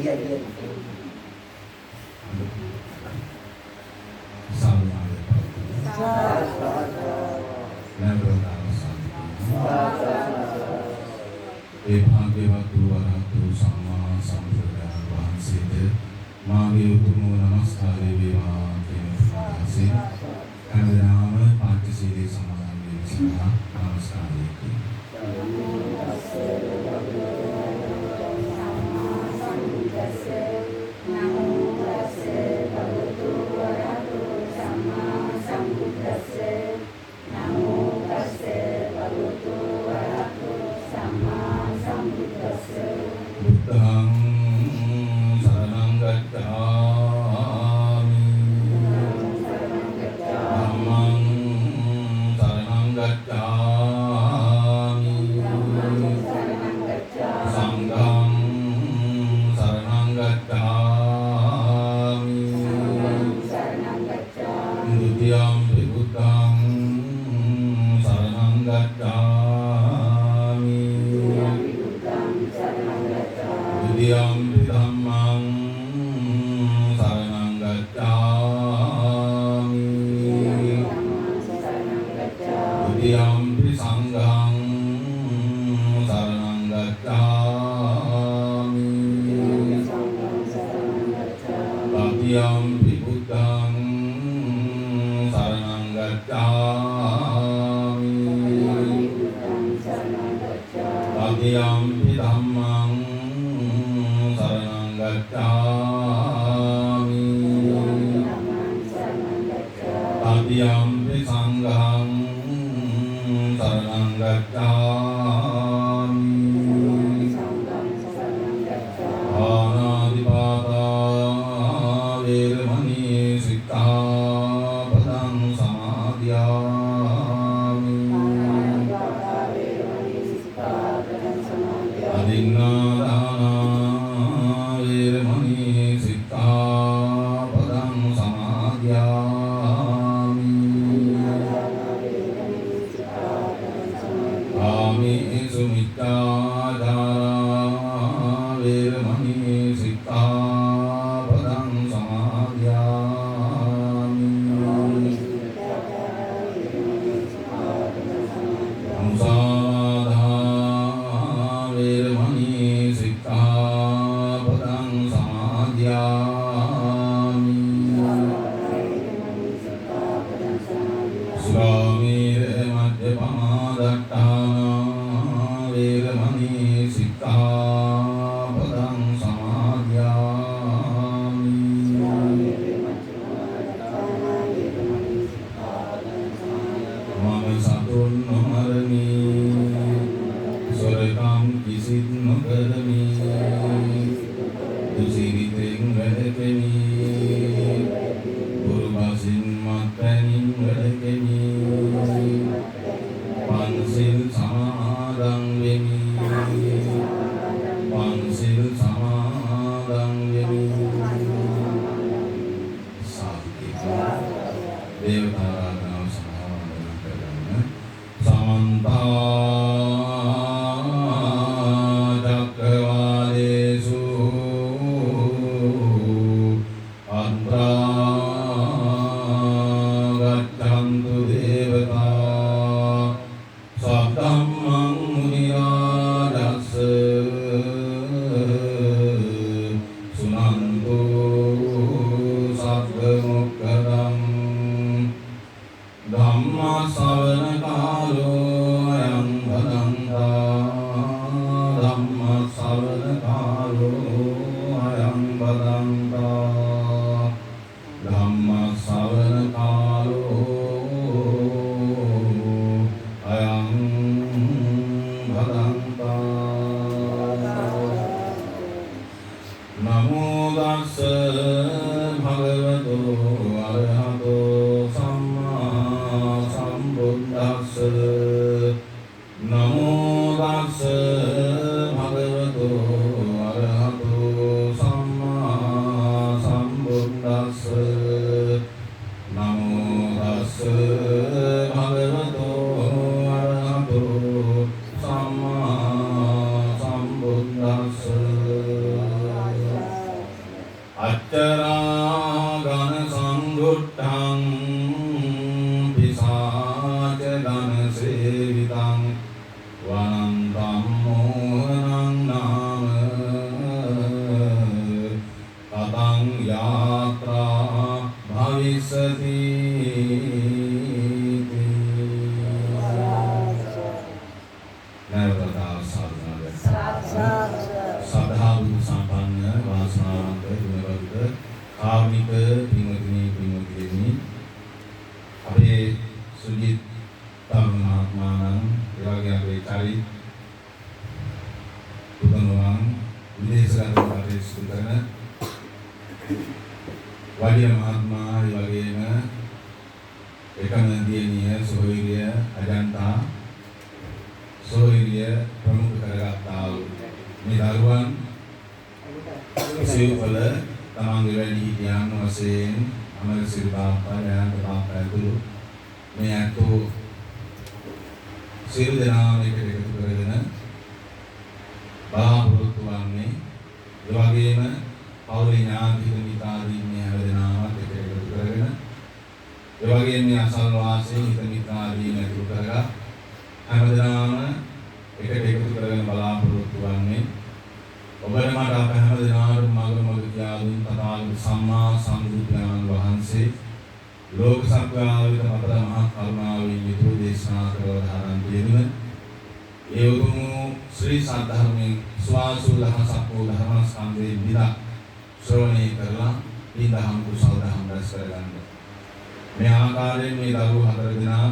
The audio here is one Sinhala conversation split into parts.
ඒ භාග්‍යවත් වූ වරහතු සම්මා සම්බුදුරජාණන් වහන්සේට මාගේ උතුම් නමස්කාරය වේවා කියන ප්‍රාර්ථනාවෙන් හැමදාම පංචශීලයේ සමාදන් වීම සඳහා නමස්කාරය බුද්ධං සරණං ගච්ඡාමි ධම්මං සරණං ගච්ඡාමි සංඝං සරණං ගච්ඡාමි ဒုတိယံ බුද්ධං සරණං ගච්ඡාමි Diyampi dhammang saranang gacchami Diyampi sanghang saranang gacchami Tatiyampi buddhang saranang gacchami Tatiyampi dhammang gacchami Tatiyampi sanghang saranang gacchami Anādipātā vērmani sikkhapadam samādhiyāmi Adinādāna vērmani sikkhapadam samādhiyāmi Āmēsu miccācārā vērmani sikkhapadam samādhiyāmi Musāvādā vērmani sikkhapadam samādhiyāmi Sūrāmēra majjapamādāttāna vērmani sikkhapadam samādhiyāmi Mama satun nomarami sorakam kisit nokarami Dusiriten gadakami Purvasin matpanin gadakami Pansil samadang vemi Pansil samadang vemi Sakita Devatarāna samādana karana Samantā cakkavālesu Antrā gaccantu devatā Saddhammang munirādassa Sunantu sabbha mokkhatam Dhamma savana kālo ayam bhadantā Dhamma savana kālo ayam bhadantā Dhamma savana kālo ayam bhadantā Namo tassa bhagavato arahato samma sambuddhassa Namo tassa bhagavato arahato samma sambuddhassa Namo tassa bhagavato arahato samma sambuddhassa අච්චරාගන සංගුට්ටං පිසාච ගන සේවිතං වනන්තම් මෝහනං නාම කතං යාත්‍රා භවිස්සති කාර්මික පින්වතුනි අපේ සුජිත් තරුණ මහත්මයාණන් එවැගේ අපේ චරිත පුදුනුවන් විදේශගත කටයුතු කරන වඩිය මහත්මයා එවැගේම එකම දියණිය සොහොයුරිය අජන්තා සොහොයුරිය ප්‍රමුඛ කරගත්තා වූ මේ දරුවන් සිව්වල තමන්ගේ වැඩිහිටියන් වශයෙන් අමරසිරි බාප්පා ජයන්ත බාප්පා ඇතුළු මේ අතෝ සියලු දෙනාම එකට එකතු කරගෙන බලාපොරොත්තු වන්නේ ඒ වගේම පෞලි ඥාති මිත්‍රාදීන් මේ හැම දෙනාමත් එකට එකතු කරගෙන ඒ වගේම මේ අසල්වාසී හිත මිත්‍රාදීන් ඇතුළු කරලා හැම දෙනාම එකට එකතු කරගෙන බලාපොරොත්තු වන්නේ ඔබට මට අප හැම දෙනාටම මඟ කියා දුන් තථාගත සම්මා සම්බුදුන් වහන්සේ ලෝක සත්වයාට අපට මහා කරුණාවෙන් යුතුව දේශනා කරව ධාරණ දෙන්න ඒ උතුම් ශ්‍රී සද්ධර්මයෙන් ස්වාසු දහසක්ෝ ධර්මස්කන්ධේ විදා ශ්‍රවණය කරලා ඊදහම් කුසල දහම් රැස් කරගන්න මේ ආකාරයෙන් මේ දරුවෝ හතර දෙනා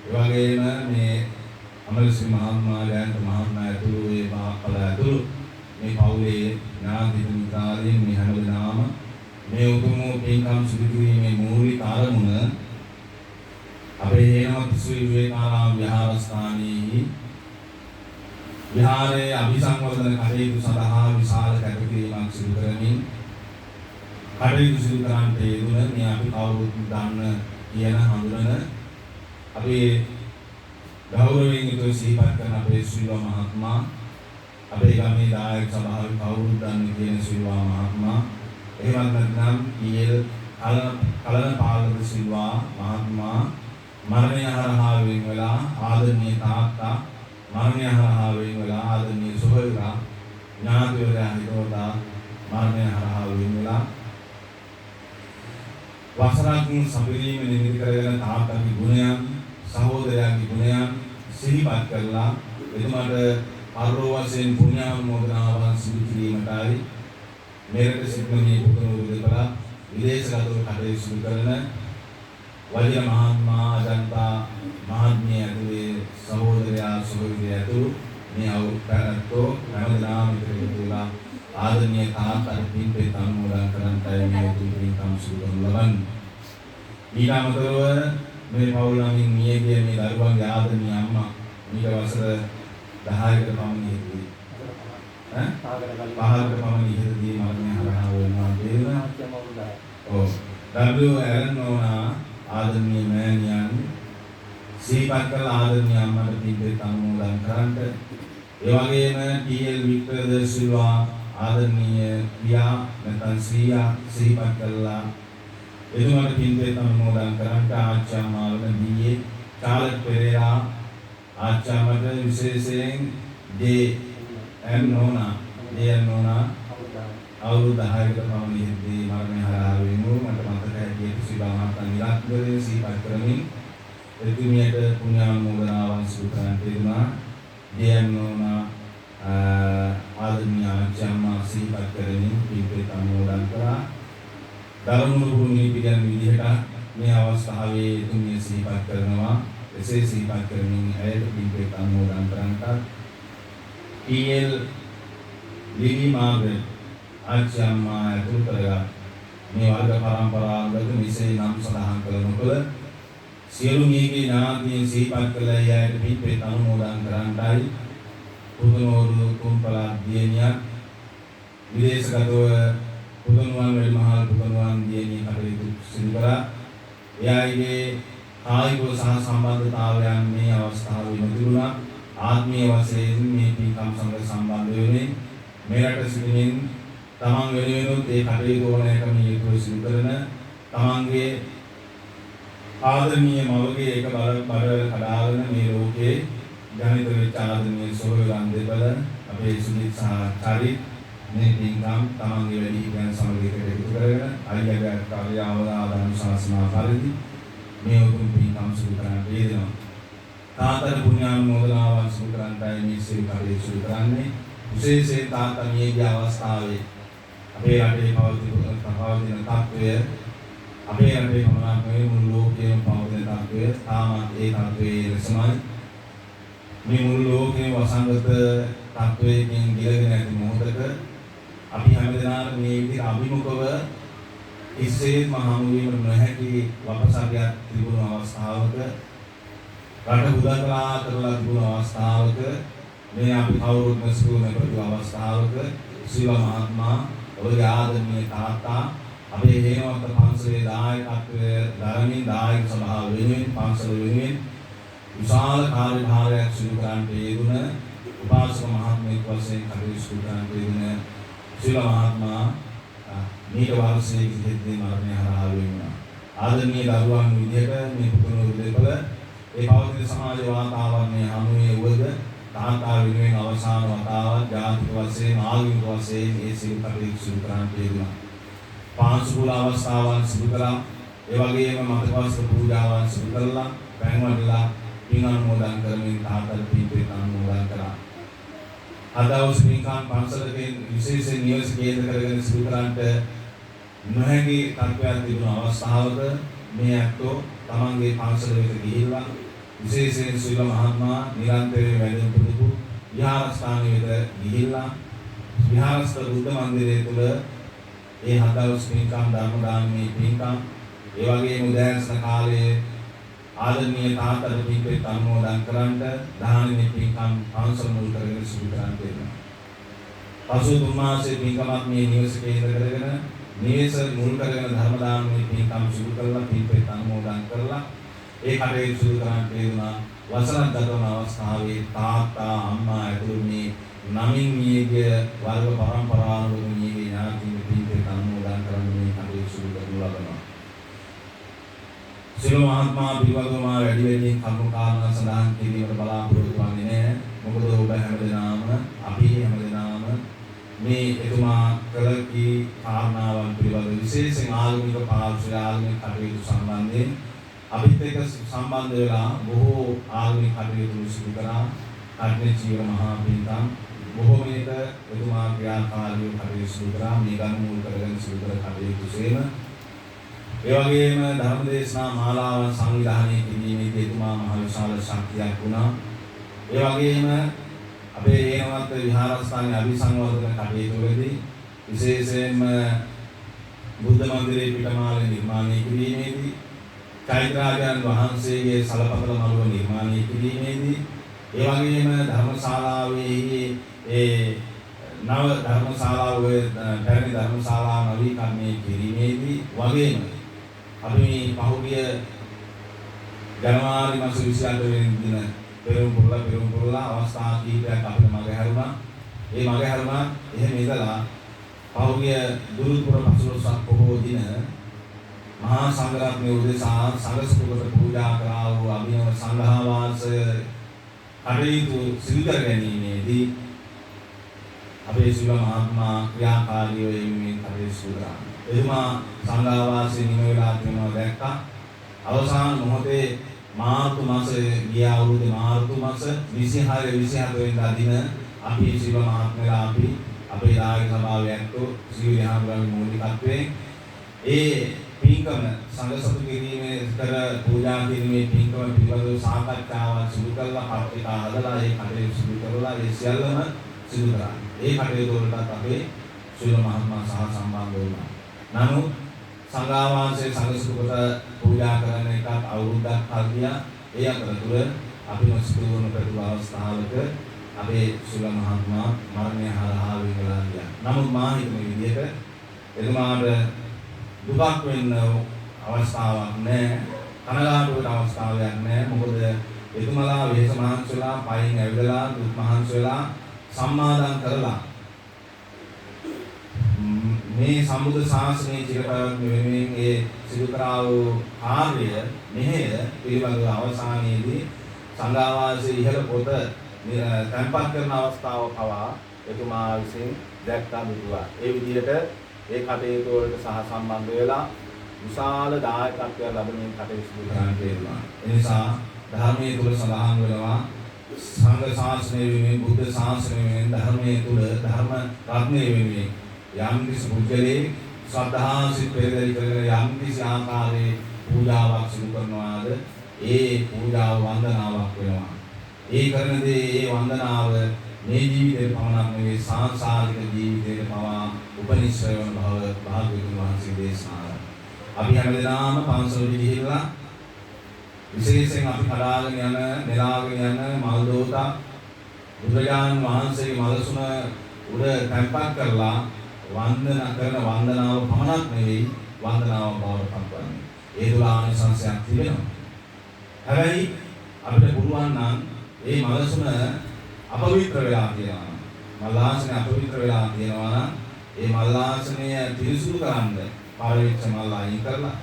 ඒ වගේම මේ අමරසිරි මහත්මයා ජයන්ත මහත්මයා ඇතුළු ඒ බාප්පලා ඇතුළු මේ පවුලේ ඥාති මිත්‍රාදීන් මේ හැම දෙනාම මේ උතුම් පින්කම් සිදු කිරීමේ මූලික අරමුණ අපේ හේනවත් ශ්‍රී විවේකානන්ද විහාරස්ථානයේ විහාරයේ අභිසංවර්ධන කටයුතු සඳහා විශාල කැපකිරීමක් සිදු කරමින් කටයුතු සිදු කරන්නට යෙදුණ මේ අපි කවුරුත් දන්න කියන හඳුනන අපේ ගෞරවයෙන් යුතුව සිහිපත් කරන අපේ ශ්‍රීවා මහත්මයා අපේ ගමේ දායක සභාවේ කවුරුත් දන්නේ කියන සිල්වා මහත්මයා එහෙමත් නැත්නම් ඊයල් කලන පාලක සිල්වා මහත්මයා මරණය හරහා වෙන් වෙලා ආදරණීය තාත්තා මරණය හරහා වෙන් වෙලා ආදරණීය සොහොයුරා ඥාතිවරයා හිතවතා මරණය හරහා වෙන් වෙලා වසරක් සම්පීරීම නිමිති කරගෙන තාත්තගේ ගුණයන් සහෝදරයාගේ ගුණයන් සිහිපත් කරලා එතුමාට අරෝවසෙන් පුණ්‍යානුමෝදනාවන් සිදු කිරීමටයි මෙරට සිටින මේ පුතුණු දෙපළ විදේශගතව කටයුතු සිදු කරන වඩිය මහත්මයා අජන්තා මහත්මිය ඇතුළේ සහෝදරයා සහෝදරිය ඇතුළු මේ අවුරුද්දටෝ හැමදාම එකතු වෙලා ආදරණීය තාත්තට පින්පෙත් අනුමෝදන් කරන්නටයි මේ පින්කම් සිදු කරනු ලබන්නේ. ඊට අමතරව මේ පවුලමින් මියගිය මේ දරුවන්ගේ ආදරණීය අම්මා ඊට වසර 10කට පමණ ඉහිදී පහකට පමණ ඉහිදී මරණය හරහා වෙනවා කියලා ඔව් W ඇරන් නෝනා ආදරණීය මෑණියන් සිහිපත් කළ ආදරණීය අම්මට පින්පෙත් අනුමෝදන් කරන්නට ඒ වගේම TL වික්ටර් ද සිල්වා ආදරණීය පියා නැත්නම් ශ්‍රියා සිහිපත් කළා එතුමාට පින්පෙත් අනුමෝදන් කරන්නට ආච්චි අම්මාවල දීයේ චාලක් පෙරේරා ආච්චාමට විශේෂයෙන් DN නෝනා අවුරුදු 10කට පමණ ඉහිදී මරණය හරහා වෙනු මට මතක හැටියට සිවාමත් නිරාත්මකව සිහිපත් කරමින් එතුමියට පුණ්‍යානුමෝදනාවන් සිදු කරන්නට යෙදුණා. DN නෝනා ආදරණීය ආච්චාම්මා සිහිපත් කරමින් පින්පෙත් අනුමෝදන් කරා. දරුණු පුණ්‍ය පිළිගන්න විදිහට මේ අවස්ථාවේ එතුමිය සිහිපත් කරනවා. එසේ සිහිපත් කරමින් ඇයට පින්පෙත් අනුමෝදන් කරන්නට TL ලිලි මාග්‍රට් ආච්චි අම්මා ඇතුළු කරගත් මේ වර්ග පරම්පරාවකට මෙසේ නම් සඳහන් කළ නොකළ සියලු මියගේ ඥාතීන් සිහිපත් කළ ඇයට පින්පෙත් අනුමෝදන් කරන්නටයි පුදුනෝරු කුම්පලා දියණියක් විදේශගතව පුදුනුවන් වැඩිමහල් පුදුනුවන් දියණිය කටයුතු සිදු කළා. එයාගේ කායික සහ සම්බන්ධතාවයන් මේ අවස්ථාවේ නොතිබුණා. ආත්මීය වශයෙන් මේ පින්කම් සමග සම්බන්ධ වෙන්නේ මෙරට සිටින තමන් වෙනුවෙනුත් ඒ කටයුතු වැඩි ඕනෑකම හේතුව සිදු කරන තමන්ගේ ආදරණීය මවගේ එක බඩ කඩාගෙන මේ ලෝකේ ජනිත වෙච්ච ආදරණීය සොහොයුරන් දෙපළ අපේ සුනිත් සහ චරිත් මේ පින්කම් තමන්ගේ වැඩි හිටියන් සමග එකට එකතු කරගෙන අයියාගේ කාර්යාවදාන ශාසනා පරිදි මේ උතුම් පින්කම් සිදු කරන්න වේදෙනවා. තාත්තට පුණ්‍යානුමෝදනාවන් සිදු කරන්නයි මේ සිල් කටයුතු සිදු කරන්නේ. විශේෂයෙන් තාත්තා මියගිය අවස්ථාවේ අපේ රටේ පවතින තත්ත්වය අපේ රටේ පමණක් නෙවෙයි මුළු ලෝකයේම පවතින තත්ත්වය තාමත් ඒ තත්ත්වයේ ලෙසමයි. මේ මුළු ලෝකයේ වසංගත තත්ත්වයෙන් ගිලගෙන ඇති මොහොතක අපි හැමදෙනාම මේ විදිහට අභිමුඛව ඉස්සෙත් මහමුවීමට නොහැකි වපසක්යක් තිබුණු අවස්ථාවක රට හුදකලා කරලා තිබුණු අවස්ථාවක මේ අපි කවුරුත් නැසුරු නැපතු අවස්ථාවක ශිව මහත්මයා ඔබගේ ආදරණීය තාත්තා අපේ හේනවත්ත පන්සලේ දායකත්වය දරමින් දායක සභාව වෙනුවෙන් පන්සල වෙනුවෙන් විශාල කාර්යභාරයක් සිදු කරන්නට යෙදුන උපාසක මහත්මයෙක් වශයෙන් කටයුතු සිදු කරන්නට යෙදුන ශිව මහත්මයා මේක වර්ෂයේ ඉතිරිදී මරණය හරහා වෙනවා. ආදරණීය දරුවන් විදිහට මේ පුතුණු දෙපළ ඒ පවතින සමාජ වාතාවරණය හමුවේ වුවද තාත්තා වෙනුවෙන් අවසාන වතාවක් ජාතික වශයෙන් ආගමික වශයෙන් ඒ සිල් කටයුතු සිදු කරන්නට යෙදුණා. පාංශුකුල අවස්ථාවන් සිදු කළා. ඒ වගේම මතකවස්තු පූජාවන් සිදු කළා. පැන් වඩලා පින් අනුමෝදන් කරමින් තාත්තට පින් අනුමෝදන් කළා. අදවස් පින්කම් පන්සලකින් විශේෂයෙන් නිවස කේන්ද්‍ර කරගෙන සිදු කරන්නට නොහැකි තත්ත්වයක් තිබුණු අවස්ථාවක මේ ඇත්තෝ තමන්ගේ පන්සල වෙත ගිහිල්ලා විශේෂයෙන් ශිව මහත්මයා නිරන්තරයෙන් වැඩම පුරුදු විහාරස්ථානයේ වෙත ගිහිල්ලා විහාරස්ථ බුද්ධ මන්දිරය තුළ ඒ හදවස් පින්කම් ධර්ම දානමේ පින්කම් ඒ වගේම උදෑසන කාලයේ ආදරණීය තාත්තට පින්පෙත් අනුමෝදන් කරන්නට දානමේ පින්කම් පන්සල මුල් කරගෙන සිදු කරන්නට වෙනවා. පසු තුන් මාසයේ පින්කමක් මේ නිවස කේන්ද්‍ර කරගෙන නිවස මුල් කරගෙන ධර්ම දානමේ පින්කම් සිදු කරලා පින්පෙත් අනුමෝදන් කරලා ඒ කටයුතු සිදු කරන්නට යෙදුණා. වසරක් ගත වන අවස්ථාවේ තාත්තා අම්මා ඇතුළු මේ නමින් මියගිය වර්ග පරම්පරාවක මියගිය ඥාතීන් පින්පෙත් අනුමෝදන් කරන මේ කටයුතු සිදු කරනු ලබනවා. ශිව මහත්මයා පිළිබඳව වැඩි වැඩියෙන් කරුණු කාරණා සඳහන් කිරීමට බලාපොරොත්තු වෙන්නේ නැහැ. මොකද ඔබ හැමදෙනාම අපි හැමදෙනාම මේ එතුමා කළ කී කාරණාවන් පිළිබඳව විශේෂයෙන් ආගමික පාර්ශ්වය ආගමික කටයුතු සම්බන්ධයෙන් අපිත් එක්ක සම්බන්ධ වෙලා බොහෝ ආගමික කටයුතු සිදු කරා. කර්ණේ ජීව මහා පින්කම් බොහෝ මේක එතුමා ක්‍රියාකාරීව කටයුතු සිදු කරා. මේ ගන්න මූල කරගෙන සිදු කර කටයුතු සේම ඒ වගේම ධර්ම දේශනා මාලාවන් සංවිධානය කිරීමේදී එතුමා මහ විශාල ශක්තියක් වුණා. ඒ වගේම අපේ හේනවත්ත විහාරස්ථානයේ අභිසංවර්ධන කටයුතුවලදී විශේෂයෙන්ම බුද්ධ මන්දිරයේ පිටමාල නිර්මාණය කිරීමේදී චෛත්‍යාගයන් වහන්සේගේ සලපතල මළුව නිර්මාණය කිරීමේදී ඒ වගේම ධර්මශාලාවේ ඒ නව ධර්මශාලාවේ පැරණි ධර්මශාලා නවීකරණය කිරීමේදී වගේම අපි මේ පහුගිය ජනවාරි මාස 28 වෙනි දින පෙරම්පුරලා අවස්ථා කීපයක් අපිට මගහැරුණා. ඒ මගහැරුණා එහෙම ඉඳලා පහුගිය දුරුපුර පසළොස්වක පොහෝ දින මහා සංඝරත්නය උදෙසා සංඝසුපකට පූජා කරා වූ අභිනව සංඝාවාසය කටයුතු සිදු කර ගැනීමේදී අපේ ශිව මහත්මයා ක්‍රියාකාරීව යෙමින් කටයුතු සිදු කරා. එතුමා සංඝාවාසයේ නිම වෙලා තියෙනවා දැක්කා. අවසාන මොහොතේ මාර්තු මාසයේ ගිය අවුරුද්දේ මාර්තු මාස 26 27 වෙනිදා දින අපි ශිව මහත්මයා අපි අපේ දායක සභාවේ ඇත්තෝ ශ්‍රී විහාරවල මූලිකත්වයෙන් ඒ පින්කම සංඝ සතු කිරීමේ කර පූජා කිරීමේ පින්කම පිළිබඳව සාකච්ඡාවක් සිදු කළා. පත්‍රිකා හදලා ඒ කටයුතු සිදු කරලා ඒ සියල්ලම සිදු කරා. ඒ කටයුතු වලට අපේ ශිව මහත්මයා සහ සම්බන්ධ වුණා. නමුත් සංඝාවාසයේ සංඝසුකට පූජා කරන එකත් අවුරුද්දක් කල් ගියා. ඒ අතරතුර අපි නොසිතුවන ප්‍රතිභා අවස්ථාවක අපේ ශිව මහත්මයා මරණය හරහා වෙලා ගියා. නමුත් මා හිතන විදිහට එතුමාට දුකක් වෙන්න අවස්ථාවක් නැහැ. කනගාටුවට අවස්ථාවක් නැහැ. මොකද එතුමාලා වෙහෙස මහන්සි වෙලා පයින් ඇවිදලා දුක් මහන්සි වෙලා සම්මාදම් කරලා මේ සම්බුද්ධ ශාසනයේ චිරපැවැත්ම වෙනුවෙන් ඒ සිදු කරා වූ කාර්ය මෙහෙය පිළිබඳව අවසානයේදී සංඝාවාසයේ ඉහළ පොත තැන්පත් කරන අවස්ථාව පවා එතුමා විසින් දැක්කා දුටුවා. ඒ විදිහට ඒ කටයුතු වලට සහ සම්බන්ධ වෙලා විශාල දායකත්වයක් ලැබෙමින් කටයුතු සිදු කරන්න තියෙනවා. ඒ නිසා ධර්මයේ තුල සඳහන් වෙනවා සංඝ ශාසනය වෙනුවෙන් බුද්ධ ශාසනය වෙනුවෙන් ධර්මයේ තුල ධර්ම රත්නයේ වෙනුවෙන් යම් කිසි පුද්ගලයේ ශ්‍රද්ධා සිත් පෙරදරි කරගෙන යම් කිසි ආකාරයේ පූජාවක් සිදු කරනවාද ඒ පූජාව වන්දනාවක් වෙනවා. ඒ කරන දේ ඒ වන්දනාව මේ ජීවිතේ පමණක් නෙවෙයි සාංසාරික ජීවිතේ පවා උපනිශ්‍රය වන බව භාග්‍යවතුන් වහන්සේ දේශනා කළා. අපි හැමදෙනාම පන්සලට ගිහිල්ලා විශේෂයෙන් අපි කඩාගෙන යන නෙලාගෙන යන මල් දෝතා බුදුරජාණන් වහන්සේගේ මලසුන උඩ තැන්පත් කරලා වන්දනා කරන වන්දනාව පමණක් නෙවෙයි වන්දනාව බවට පත්වන්නේ. ඒ තුල ආනිසංසයක් තිබෙනවා. හැබැයි අපිට පුළුවන් නම් මේ මලසුන අපවිත්‍ර වෙලා තියෙනවා. මල්ලාසනය අපවිත්‍ර වෙලා තියෙනවා නම් ඒ මල්ලාසනය පිරිසුදු කරන්න පාරවිච්ච මල් අයින් කරලා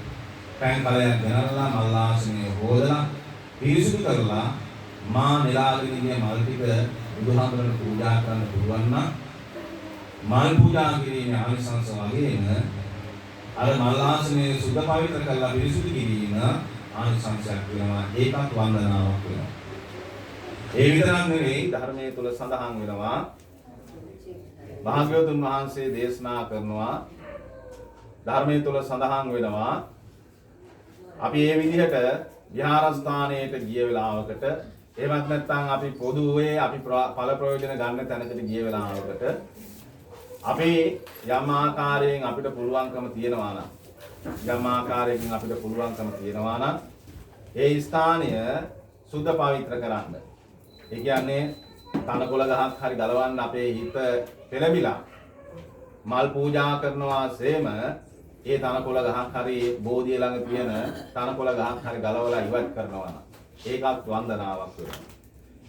පෑන් කලයක් ගෙනල්ලා මල්ලාසනය හොදලා පිරිසුදු කරලා මා නෙලාගෙන ඉන්නේ මල් ටික බුදුහාමුදුරන්ට පූජා කරන්න පුළුවන් නම් මල් පූජා කිරීමේ ආනිසංස වගේම අර මල්ලාසනය සුද්ධ පවිත්‍ර කරලා පිරිසුදු කිරීම ආනිසංසයක් වෙනවා. ඒකත් වන්දනාවක් වෙනවා. ඒ විතරක් නෙවෙයි ධර්මයේ තුල සඳහන් වෙනවා භාග්‍යවතුන් වහන්සේ දේශනා කරනවා ධර්මයේ තුල සඳහන් වෙනවා අපි මේ විදිහට විහාරස්ථානයට ගිය වෙලාවකට එහෙමත් නැත්නම් අපි පොදුවේ අපි ඵල ප්‍රයෝජන ගන්න තැනකට ගිය වෙලාවකට අපි යම් ආකාරයෙන් අපිට පුළුවන්කම තියෙනවා නම් යම් ආකාරයකින් අපිට පුළුවන්කම තියෙනවා නම් ඒ ස්ථානය සුද්ධ පවිත්‍ර කරන්න. ඒ කියන්නේ තනකොළ ගහක් හරි ගලවන්න අපේ හිත පෙළඹිලා මල් පූජා කරනවා සේම ඒ තනකොළ ගහක් හරි බෝධිය ළඟ තියෙන තනකොළ ගහක් හරි ගලවලා ඉවත් කරනවා නම් ඒකත් වන්දනාවක් වෙනවා.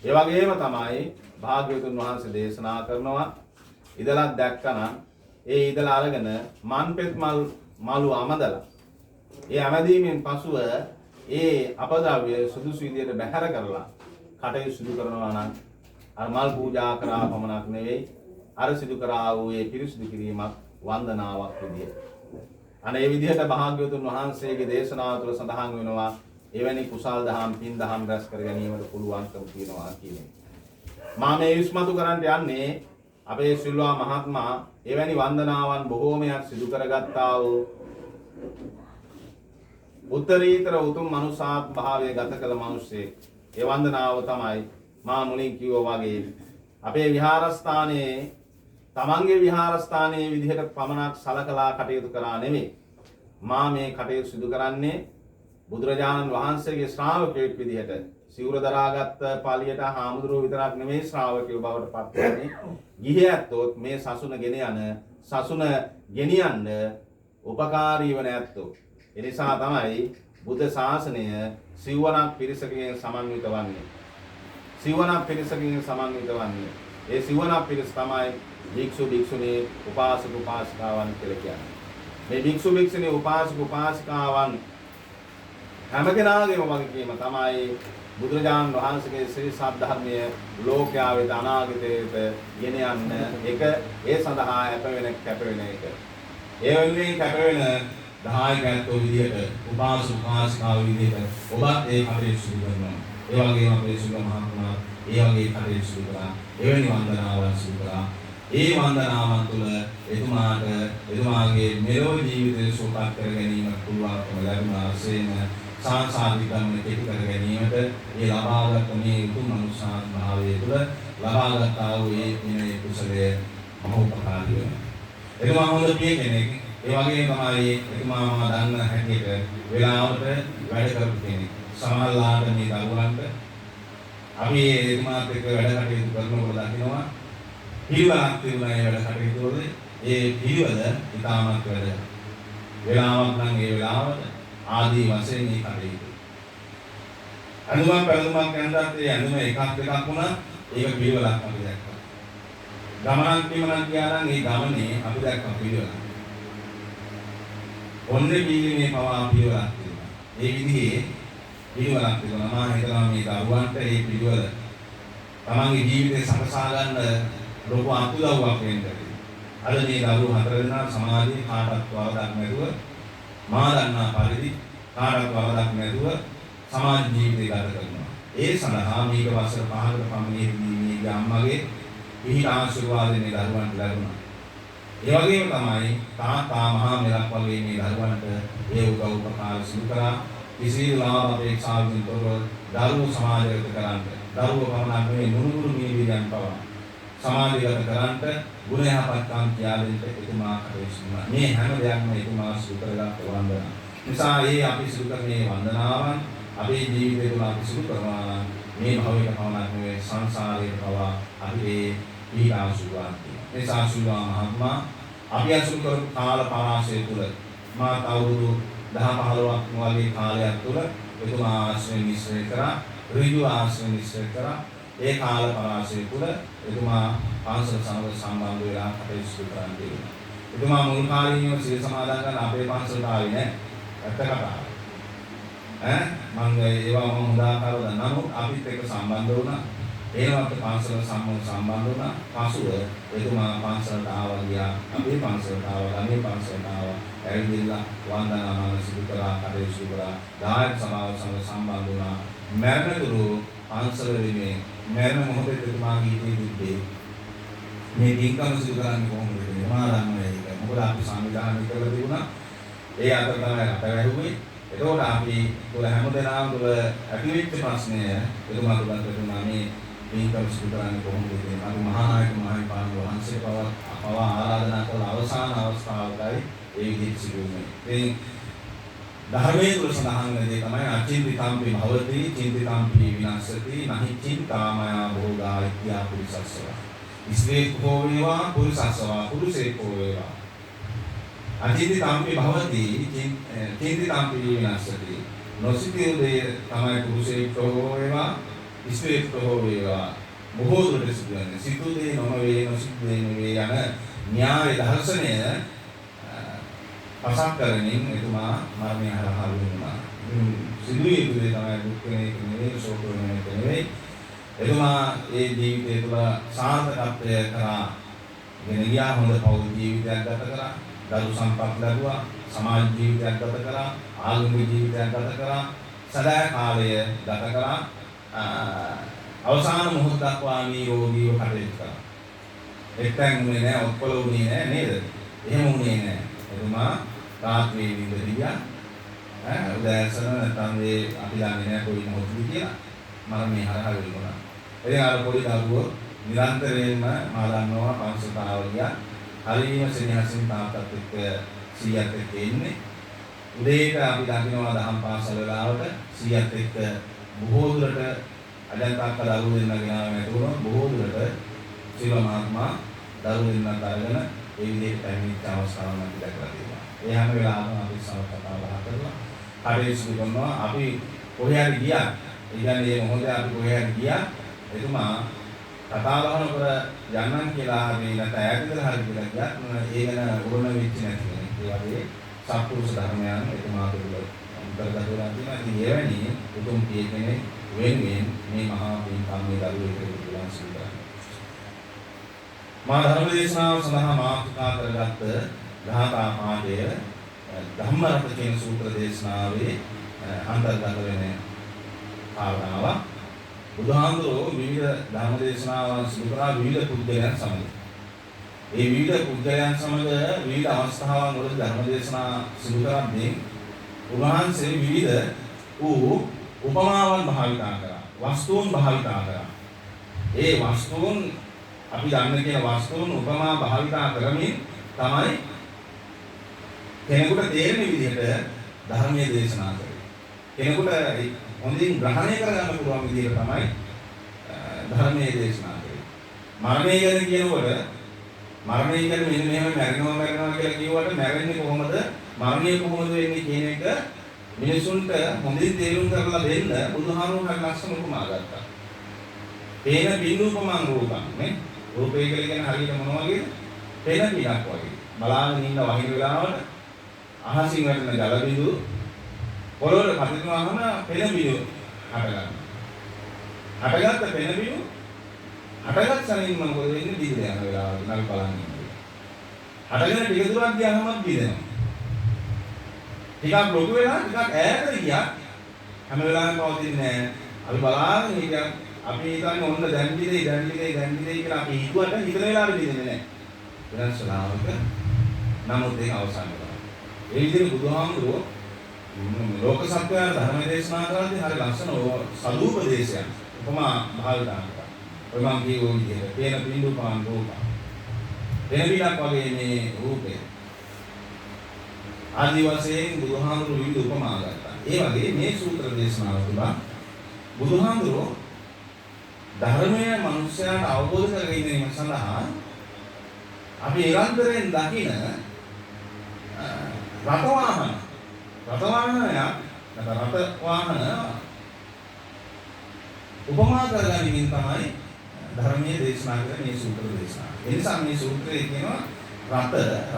ඒ වගේම තමයි භාග්‍යවතුන් වහන්සේ දේශනා කරනවා ඉදලක් දැක්කනම් ඒ ඉදල අරගෙන මන්පෙත් මලු අමදලා ඒ ඇමදීමෙන් පසුව ඒ අපද්‍රව්‍ය සුදුසු විදියට බැහැර කරලා කටයුතු සිදු කරනවා නම් අර මල් පූජා කරා පමණක් නෙවෙයි අර සිදු කරා වූ ඒ පිරිසිදු කිරීමක් වන්දනාවක් විදියට. අනේ මේ විදිහට භාග්‍යවතුන් වහන්සේගේ දේශනාව තුළ සඳහන් වෙනවා එවැනි කුසල් දහම් පින් දහම් රැස් කර ගැනීමට පුළුවන්කම තියෙනවා කියන්නේ. මා මේ විශ්මතු කරන්න යන්නේ අපේ සිල්වා මහත්මයා එවැනි වන්දනාවන් බොහෝමයක් සිදු කරගත්තා වූ උත්තරීතර උතුම් මනුෂ්‍යාත්ම භාවය ගත කළ මිනිසෙක්. ඒ වන්දනාව තමයි මා මුලින් කිව්වා වගේ අපේ විහාරස්ථානයේ තමන්ගේ විහාරස්ථානයේ විදිහට පමණක් සලකලා කටයුතු කරා නෙමෙයි. මා මේ කටයුතු සිදු කරන්නේ බුදුරජාණන් වහන්සේගේ ශ්‍රාවකයෙක් විදිහට සිවුර දරාගත් පාළියට හාමුදුරුවෝ විතරක් නෙමෙයි ශ්‍රාවකයෝ බවට පත් වෙන්නේ. ගිහියැත්තොත් මේ සසුන ගෙනියන්න උපකාරී වන ඇත්තෝ. ඒ නිසා තමයි බුද්ධ ශාසනය සිව්වනක් පිරිසකින් සමන්විත වන්නේ. සිව්වනක් පිරිසකින් සමන්විත වන්නේ. ඒ සිව්වනක් පිරිස තමයි භික්ෂු භික්ෂුණී උපාසක උපාසිකාවන් කියලා කියන්නේ. මේ භික්ෂු භික්ෂුණී උපාසක උපාසිකාවන් හැම කෙනාගේම වගකීම තමයි බුදුරජාණන් වහන්සේගේ ශ්‍රී සද්ධර්මය ලෝකයා වෙත අනාගතයට ගෙන යන්න එක ඒ සඳහා කැප වෙන එක. ඒ වෙනුවෙන් කැප වෙන දායකයන්තෝ විදියට උපාසක උපාසිකාව විදියට ඔබත් ඒ කටයුතු සිදු කරනවා. ඒ වගේම අපේ සුගම මහත්මයා ඒ වගේ කටයුතු සිදු කරා. එවැනි වන්දනාවන් සිදු කරා. ඒ වන්දනාවන් තුළ එතුමාගේ මෙලොව ජීවිතය සුවපත් කර ගැනීමට පුළුවන්කම ලැබුණා. සේම සංසාරික ගමන කෙටි කර ගැනීමට ඒ ලබාගත් මේ උතුම් මනුෂ්‍යාත්ම භාවය තුළ ලබාගත් ආ වූ ඒ පිනේ කුසලයේ මහෝපකාරී වෙනවා. එතුමා හොඳ පිය කෙනෙක්. ඒ වගේම තමයි එතුමා දන්න හැටියට වෙලාවට වැඩ කරපු කෙනෙක්. සමහරලාට මේ දරුවන්ට අපි එතුමාත් එක්ක වැඩ කටයුතු කරනකොට දකිනවා පිළිවෙලක් තිබුණා ඒ වැඩ කටයුතු වල. ඒ පිළිවෙල ඉතාමත් වැදගත්. වෙලාවක් නම් ඒ වෙලාවට ආදී වශයෙන් මේ කටයුතු. අනුමා පැලුමක් යනදාත් ඒ අනුම එකක් වුණා. ඒක පිළිවෙලක් අපි දැක්කා. ගමනක් පිමනක් ගියා නම් ඒ ගමනේ අපි දැක්කා පිළිවෙලක්. ඔන්නේ පිළිමේ පවා පිළිවෙලක් තියෙනවා. ඒ විදිහේ පිළිවෙලක් තිබුණා. මම හිතනවා මේ දරුවන්ට මේ පිළිවෙල තමන්ගේ ජීවිතේ සකසා ගන්න ලොකු අත්දැකීමක් වෙන්න ඇති. අද මේ දරුවෝ 4 දෙනා සමාජයේ කාටවත් වරදක් නැතුව මා දන්නා පරිදි කාටවත් වරදක් නැතුව සමාජ ජීවිතය ගත කරනවා. ඒ සඳහා මේක වසර 5කට පමණ මේ අම්මගේ පිහිට ආශිර්වාදයෙන් මේ දරුවන්ට ලැබුණා. ඒ වගේම තමයි තාත්තා මහා මෙලක් වගේ මේ දරුවන්ට ඒ උදව් උපකාර සිදු කරා. කිසිදු ලාභ අපේක්ෂාවකින් තොරව දරුවෝ සමාජගත කරන්න. දරුවෝ පමණක් නෙවෙයි මුණුබුරු මිනිවියන් පවා සමාජගත කරන්නට ගුණ යහපත්කම් කියා දෙන්න එතුමා කටයුතු කරනවා. මේ හැම දෙයක්ම එතුමා සිදු කරගත් වන්දනා. නිසා ඒ අපි සිදු කරන මේ වන්දනාවන් අපේ ජීවිතේ තුළ අපි සිදු කරනවා නම් මේ භවයට පමණක් නෙවෙයි සංසාරයේ පවා අපි ඒ ඊළාසුවාන් තියෙනවා. ඒ සාසුවා මහත්මයා අපි අසුරු කරපු කාල පරාසය තුළ මාත් අවුරුදු 10-15ක් වගේ කාලයක් තුළ එතුමා ආශ්‍රය නිශ්චය කරා, ඍජු ආශ්‍රය නිශ්චය කරා. ඒ කාල පරාසය තුළ එතුමා පන්සල් සමග සම්බන්ධ වෙලා කටයුතු කරන්න තියෙනවා. එතුමා මුල් කාලීනව සිල් සමාදන් කරන අපේ පන්සලට ආවේ නැහැ. ඇත්ත කතාව. මම ඒවා හොඳ ආකාරව නමුත් අපිත් එක්ක සම්බන්ධ වුණා. ඒවත් පන්සල සම්බන්ධ වුණා. පසුව එතුමා පන්සලට ආවා ගියා. අපේ පන්සලට ආවා, ළමයි පන්සලට ආවා. ඇවිල්ලා වන්දනාමාන සිදු කරා, කටයුතු සිදු කරා. දායක සභාව සමග සම්බන්ධ වුණා. මරණතුරු පන්සල වෙන්නේ මරණ මොහොතේ එතුමා ගීතේ දිද්දේ මේ දින්කම සිදු කරන්නේ කොහොමද කියන්නේ මාරන්න ඒක. මොකද අපි සංවිධානය කරලා තිබුණා. ඒ අතර තමයි අප වැහුවේ. එතකොට අපි තුල හැමදෙනාම තුල ඇතිවෙච්ච ප්‍රශ්නය එතුමා තුලත් එතුමා මේ දින්කම සිදු කරන්නේ කොහොමද කියන්නේ. අපි මහා නායක මහින්පාණ වහන්සේ පවා ආරාධනා කළ අවසාන අවස්ථාවකයි ඒ විදිහට සිදු වුණේ. ඉතින් ධර්මයේ තුල සඳහන් වෙන දේ තමයි අචින්තිකම්පි භවති චින්තිකම්පි විනාශති නහි චින්තාමය භෝගා ඉත්‍යා පුරිසස්සව. ඉස්රේක් හෝ වේවා පුරිසස්සව පුරුෂේක් හෝ වේවා. අචින්තිකම්පි භවති චින්තිකම්පි විනාශති. නොසිතිය දේ තමයි පුරුෂේක් හෝ වේවා ඉස්රේක් හෝ වේවා. බොහෝ දුරට සිදු වෙන්නේ. සිතු දේ නොම වේ නොසිතු දේ නෙවේ යන න්‍යාය දර්ශනය පසක් කරමින් එතුමා මරණය හරහා වුණා. සිදුවේ යුතුයි තමයි දුක් වෙන එක නෙවෙයි, ශෝක වෙන එක නෙවෙයි. එතුමා ඒ ජීවිතය තුළ සාර්ථකත්වය කරා ගෙන ගියා. හොඳ පෞද්ගල ජීවිතයක් ගත කරා, දරු සම්පත් ලැබුවා, සමාජ ජීවිතයක් ගත කරා, ආගමික ජීවිතයක් ගත කරා, සදා කාලය ගත කරා. අවසාන මොහොත දක්වා නිරෝගීව කටයුතු කරා. එක්තැන් වුණේ නැහැ, ඔක්කොල වුණේ නැහැ නේද? එහෙම වුණේ නැහැ. එතුමා රාත්‍රියේ විඳියා උදෑසන නැත්නම් මේ අපි දන්නේ නැහැ කොයි මොහොතද කියලා මරණය හරහා වෙනවා. එතන අර පොඩි දරුවෝ නිරන්තරයෙන්ම මා දන්නවා පන්සලට ආවියා. හරියම සෙනෙහසින් තාත්තත් එක්ක සීයත් එක්ක ඉන්නේ. උදේට අපි දකින්නවා දහම් පාසල වලට සීයත් එක්ක බොහෝ දුරට අජන්තාක්ක දරුවෝ දෙන්නා ගෙනාව නැතුණා. බොහෝ දුරට සිල්ව මහත්මයා දරුවෝ දෙන්නා අරගෙන ඒ විදිහට පැමිණිච්ච අවස්ථාවක් අපි දැකලා තියෙනවා. ඒ හැම වෙලාවෙම අපි සමකතා බහ කරලා කටයුතු කරනවා. අපි කොහේ හරි ගියා. ඒ කියන්නේ මේ මොහොතේ අපි කොහේ හරි ගියා. එතුමා කතා බහ කර යන්නම් කියලා හරි නැත්නම් ඈතදලා හරි කියලා ගියත් ඒ ගැන උරුම වෙච්ච නැති කෙනෙක්. ඒ වගේ සත්පුරුෂ ධර්මයන් එතුමා තුළ අන්තර්ගත වෙලා තියෙනවා. ඉතින් එවැනි උතුම් කෙනෙක් වෙනුවෙන් මේ මහා පින්කම් මේ දරුවෙක් කියලා සිදුවනවා. මා ධර්ම දේශනාව සඳහා මාතෘකා කරගත් ගාථා පාඨය ධම්මරත කියන සූත්‍ර දේශනාවේ අන්තර්ගත වෙන කාරණාව. බුදුහාමුදුරුවෝ විවිධ ධර්ම දේශනාවන් සිදු කරා විවිධ පුද්ගලයන් සමග. ඒ විවිධ පුද්ගලයන් සමග විවිධ අවස්ථාවන් වල ධර්ම දේශනා සිදු කරන්නේ උන්වහන්සේ විවිධ වූ උපමාවන් භාවිතා කරා. වස්තුන් භාවිතා කරා. ඒ වස්තුන් අපි ගන්න කියන වස්තුන් උපමා භාවිතා කරමින් තමයි කෙනෙකුට තේරෙන විදිහට ධර්මයේ දේශනා කරන්නේ. කෙනෙකුට හොඳින් ග්‍රහණය කරගන්න පුළුවන් විදිහට තමයි ධර්මයේ දේශනා කරන්නේ. මරණය ගැන කියනකොට මරණය කියන්නේ මෙන්න මෙහෙම මැරෙනවා කියලා කියුවට මැරෙන්නේ කොහොමද? මරණය කොහොමද වෙන්නේ කියන එක මිනිසුන්ට හොඳින් තේරුම් කරලා දෙන්න බුදුහාමුදුරුවෝ ලස්සන උපමා ගත්තා. පේන බිඳුපමං රූපං නේ. රූපය කියලා කියන්නේ හරියට මොනවා වගේද? පේන පිටක් වගේ. බලාගෙන ඉන්න වහින වෙලාවට අහසින් වැටෙන ජල බිඳු පොළොවට පතිතවහම පෙන බිඳු හට ගන්නවා. හටගත්ත පෙන බිඳු හටගත් සැනින් මොකද වෙන්නේ? දිගට යන වෙලාවට නල් බලන්නේ. හටගෙන ටික දුරක් ගියාම බිඳෙනවා. ටිකක් ලොකු වෙලා ටිකක් ඈතට ගියා හැම වෙලාවෙම පවතින්නේ නැහැ. අපි බලාගෙන හිටියා අපි හිතන්නේ ඔන්න දැන් දිදේ කියලා අපි හිතුවට හිතන වෙලාවෙ දිදෙන්නේ නැහැ. වෙනස් වෙලාවක නමුත් ඒක අවසන් වෙනවා. ඒ විදිහට බුදුහාමුදුරුවෝ ලෝක සත්‍යයන් ධර්ම දේශනා කරද්දී හරි ලස්සන සදුපදේශයක් උපමා භාවිත කරනවා. ඔය මම කියෝ විදිහට පේන පින්දුපාන් රූප. වෙන විලක් වගේ මේ රූපය. ආදි වශයෙන් බුදුහාමුදුරුවෝ විවිධ උපමා ගත්තා. ඒ වගේ මේ සූත්‍ර දේශනාව තුළ බුදුහාමුදුරුවෝ ධර්මයේ මනුෂ්‍යයන්ට අවබෝධ කර ගැනීම සඳහා අපි නිරන්තරයෙන් දකින රත වාහන උපමා කරගැනීමෙන් තමයි ධර්මයේ දේශනා කරන මේ සූත්‍ර දේශනාව. ඒ නිසා මේ සූත්‍රයේ කියනවා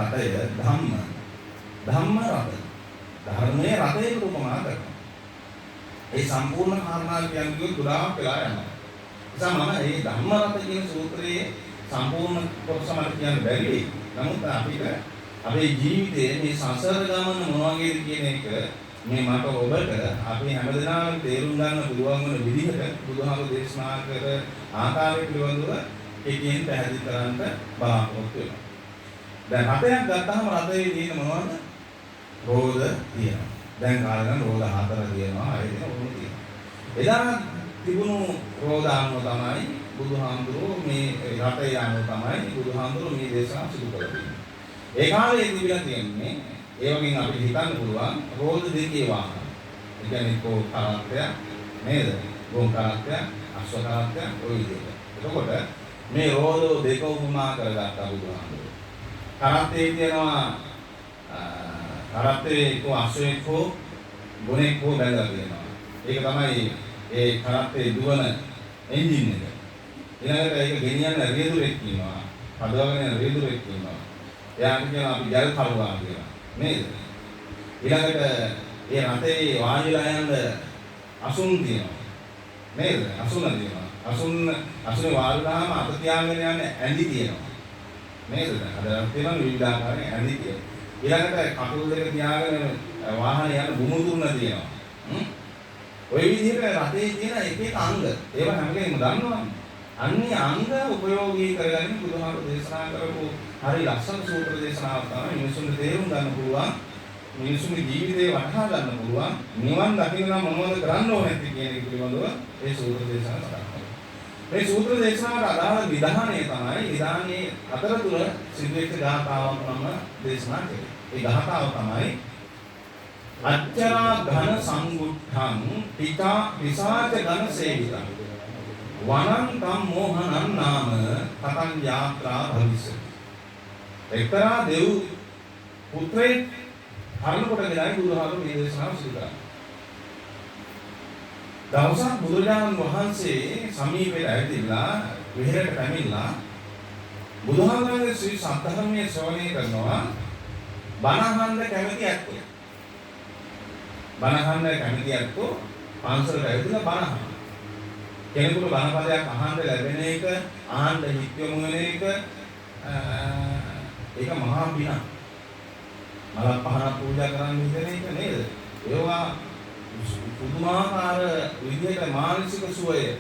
රතය ධම්ම රත. ධර්මයේ රතයට උපමා කරනවා. ඒ සම්පූර්ණ කාරණා කියන්නේ ගොඩාක් වෙලා යනවා. නිසා මම මේ ධම්ම රත කියන සූත්‍රයේ සම්පූර්ණ කොටස මට කියන්න බැරි වෙයි. නමුත් අපිට අපේ ජීවිතයේ මේ සංසාර ගමන මොන වගේද කියන එක මේ මට ඔබට අපි හැමදෙනාම තේරුම් ගන්න පුළුවන් වෙන විදිහට බුදුහාමුදුරු දේශනා කර ආකාරය පිළිබඳව එකකින් පැහැදිලි කරන්න බලාපොරොත්තු වෙනවා. දැන් රතයක් ගත්තාම රතේ තියෙන මොනවද? රෝධ තියෙනවා. දැන් කාලෙක රෝධ 4 තියෙනවා, 6 තියෙනවා, ඕන තියෙනවා. එදා තිබුණු රෝධ අනුව තමයි බුදුහාමුදුරුවෝ මේ රතේ අනුව තමයි බුදුහාමුදුරුවෝ මේ දේශනා සිදු කළේ. ඒ කාලේ තිබිලා තියෙන්නේ ඒ වගේම අපිට හිතන්න පුළුවන් රෝධ දෙකේ වාහන. ඒ කියන්නේ කෝ කරත්තය නේද? ගොන් කරත්තය, අශ්ව කරත්තය ඔය විදිහට. එතකොට මේ රෝධ දෙක උපමා කරගත්තා බුදුහාමුදුරුවෝ. කරත්තේ කියනවා කරත්තේ කෝ අශ්වයෙක් හෝ ගොනෙක් හෝ බැලලා තියෙනවා. ඒක තමයි ඒ කරත්තේ දුවන එන්ජින් එක. ඊළඟට ඒක ගෙනියන්න රියදුරෙක් ඉන්නවා. පදවගෙන රියදුරෙක් ඉන්නවා. එයාට කියනවා අපි ජල් කරුවා කියලා. නේද? ඊළඟට ඒ රටේ වාඩිලා යන අසුන් තියෙනවා. නේද? අසුන තියෙනවා. අසුනේ වාඩිලාම අත තියාගෙන යන ඇඳි තියෙනවා. නේද? අද තියෙන විවිධාකාරයේ ඇඳි තියෙනවා. ඊළඟට කකුල් දෙක තියාගෙන වාහනේ යන බුමුදුන්න තියෙනවා. ඔය විදිහට රටේ තියෙන එක එක අංග ඒවා හැම කෙනෙක්ම දන්නවනේ. අන්නේ අංග උපයෝගී කරගන්න බුදුහාමුදුරු දේශනා කරපු හරි ලස්සන සූත්‍ර දේශනාවක් තමයි මිනිසුන්ට තේරුම් ගන්න පුළුවන්, මිනිසුන්ගේ ජීවිතේ වටහා ගන්න පුළුවන්, නිවන් දකින්න නම් මොනවද කරන්න ඕනේ කියන එක පිළිබඳව මේ සූත්‍ර දේශනාව සඳහන් කරනවා. මේ සූත්‍ර දේශනාවට අදාළ විධානය තමයි විධානයේ අතරතුර සිදුවෙච්ච ගාථාවක් නම් දේශනා කරේ. ඒ ගාථාව තමයි අච්චරා ඝන සංගුද්ධං පිතා විසාච ඝන සේවිතං වනං මොහනං නාම කතං යාත්‍රා භවිෂ්‍යති. එක්තරා දෙව් පුත්‍රයෙක් හරණ කොටගෙනයි බුදුහාමුදුරුවෝ මේ දේශනාව සිදු කරා. දවසක් බුදුරජාණන් වහන්සේ සමීපයට ඇවිදලා විහෙරට පැමිණලා බුදුහාමුදුරුවෝගේ ශ්‍රී සද්ධර්මයේ ශ්‍රවණය කරනවා. බණ අහන්න කැමති ඇත්තෝ. බණ අහන්න කැමති ඇත්තෝ පන්සලට ඇවිදලා බණ අහනවා. කෙනෙකුට බණ පදයක් අහන්න ලැබෙන එක, අහන්න හිත යොමු වෙන එක ඒක මහා පිනක්. මල පහන පූජා කරන්න හිතන එක නේද? ඒවා පුදුමාකාර විදිහට මානසික සුවය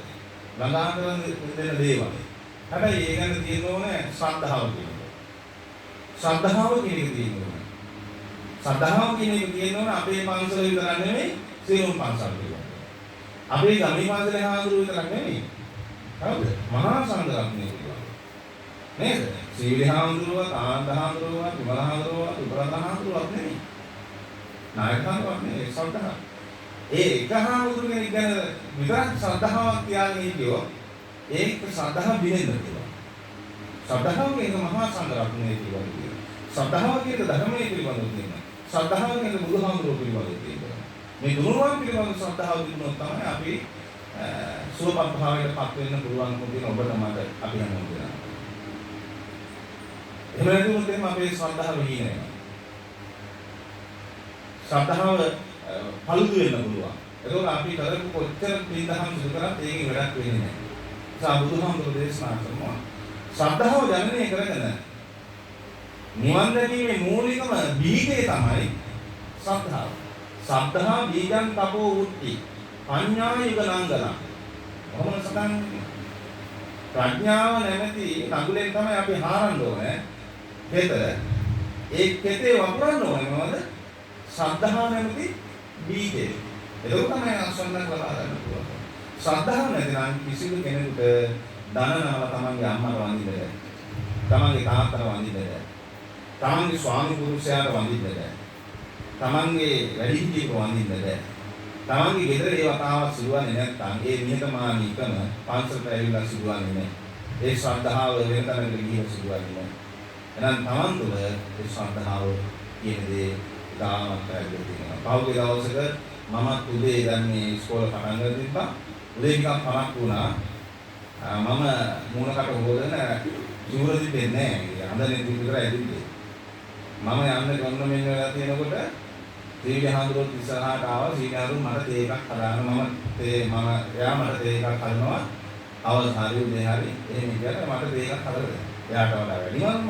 ළඟා කරන දෙන දේවල්. හැබැයි ඒ ගැන තියෙන්න ඕනේ ශ්‍රද්ධාව කියන එක. ශ්‍රද්ධාව කියන එක තියෙන්න ඕනේ. ශ්‍රද්ධාව කියන එක තියෙන්න ඕනේ අපේ පන්සල විතරක් නෙමෙයි සියලුම පන්සල් වල. අපේ ගමේ පන්සලේ හාමුදුරුවෝ විතරක් නෙමෙයි. හරිද? මහා සංඝරත්නය නේද? සීල හාමුදුරුවෝ, ආනන්ද හාමුදුරුවෝ, විමල හාමුදුරුවෝ, උපරාණ හාමුදුරුවෝ නෙමෙයි. නායකයන්වත් නෙමෙයි ශ්‍රද්ධාව. ඒ එක හාමුදුරුවෝ කෙනෙක් ගැන විතරක් ශ්‍රද්ධාවක් තියාගෙන හිටියොත් ඒක ශ්‍රද්ධාව බිනෙන්න පුළුවන්. ශ්‍රද්ධාව කියන්නේ මහා සංඝරත්නය පිළිබඳව. ශ්‍රද්ධාව කියන්නේ ධර්මයේ පිළිබඳව තියෙනවා. ශ්‍රද්ධාව කියන්නේ බුදුහාමුදුරුවෝ පිළිබඳව තියෙනවා. මේ දුනුවන් පිළිබඳව ශ්‍රද්ධාව තිබුණොත් තමයි අපි සුවපත් භාවයට පත් වෙන්න පුළුවන්කම තියෙන ඔබට මට අපි හැමෝම දෙනවා. එහෙම නැතුනොත් එහෙම අපේ ශ්‍රද්ධාව හීන වෙනවා. ශ්‍රද්ධාව පළුදු වෙන්න පුළුවන්. ඒකෝර අපි කරපු කොච්චර පින්දහම් සිදු කරත් ඒකේ වැඩක් වෙන්නේ නැහැ. සාබුදුහාමුදුරු දේශනා කරනවා ශ්‍රද්ධාව ජනනය කරගෙන නිවන් දැකීමේ මූලිකම බීජය තමයි ශ්‍රද්ධාව. ශ්‍රද්ධා බීජං තපෝ උත්ති පඤ්ඤා යුගලංගලං. කොහොමද සතන් ප්‍රඥාව නැමැති නගුලෙන් තමයි අපි හාරන්න ඕනේ. කෙත ඒ කෙතේ වපුරන්න ඕනේ මොනවද? ශ්‍රද්ධාව නැමැති බීජය. ඒක තමයි අසන්නක් ලබා ගන්න පුළුවන්. ශ්‍රද්ධාව නැතිනම් කිසිදු කෙනෙකුට ධනනවල තමන්ගේ අම්මට වඳින්න බැහැ. තමන්ගේ තාත්තට වඳින්න බැහැ. තමන්ගේ ස්වාමි පුරුෂයාට වඳින්න බැහැ. තමන්ගේ වැඩිහිටියෙකු වඳින්න බැහැ. තමන්ගේ ගෙදර ඒ වතාවක් සිදුවන්නේ නැත්නම් ඒ නිහතමානීකම පන්සලට ඇවිල්ලා සිදුවන්නේ නැහැ. ඒ ශ්‍රද්ධාව වෙන තැනකට ගිහින් සිදුවන්නේ නැහැ. එහෙනම් තමන් තුළ ඒ ශ්‍රද්ධාව කියන දේ ඉතාමත් පැහැදිලි වෙනවා. පහුගිය දවසක මමත් උදේ දැන් මේ ඉස්කෝලේ පටන් ගන්න තිබ්බා. උදේ ටිකක් පරක් වුණා. මම මූණකට හොදන ජීවර දෙන්නේ නැහැ. අඳනේ විතර ඇදින්නේ. මම යන්න ගොන්න මෙන්න වෙලා තියෙනකොට සීනි හඳුරොත් ඉස්සරහට ආවා. සීනි හඳුරු මට තේ එකක් හදාන්න එයා මට තේ එකක් හදනවා. අවස් හරි උදේ හරි එහෙම ඉඳලා මට තේ එකක් හදලා දෙනවා. එයාට වඩා වැඩි මම.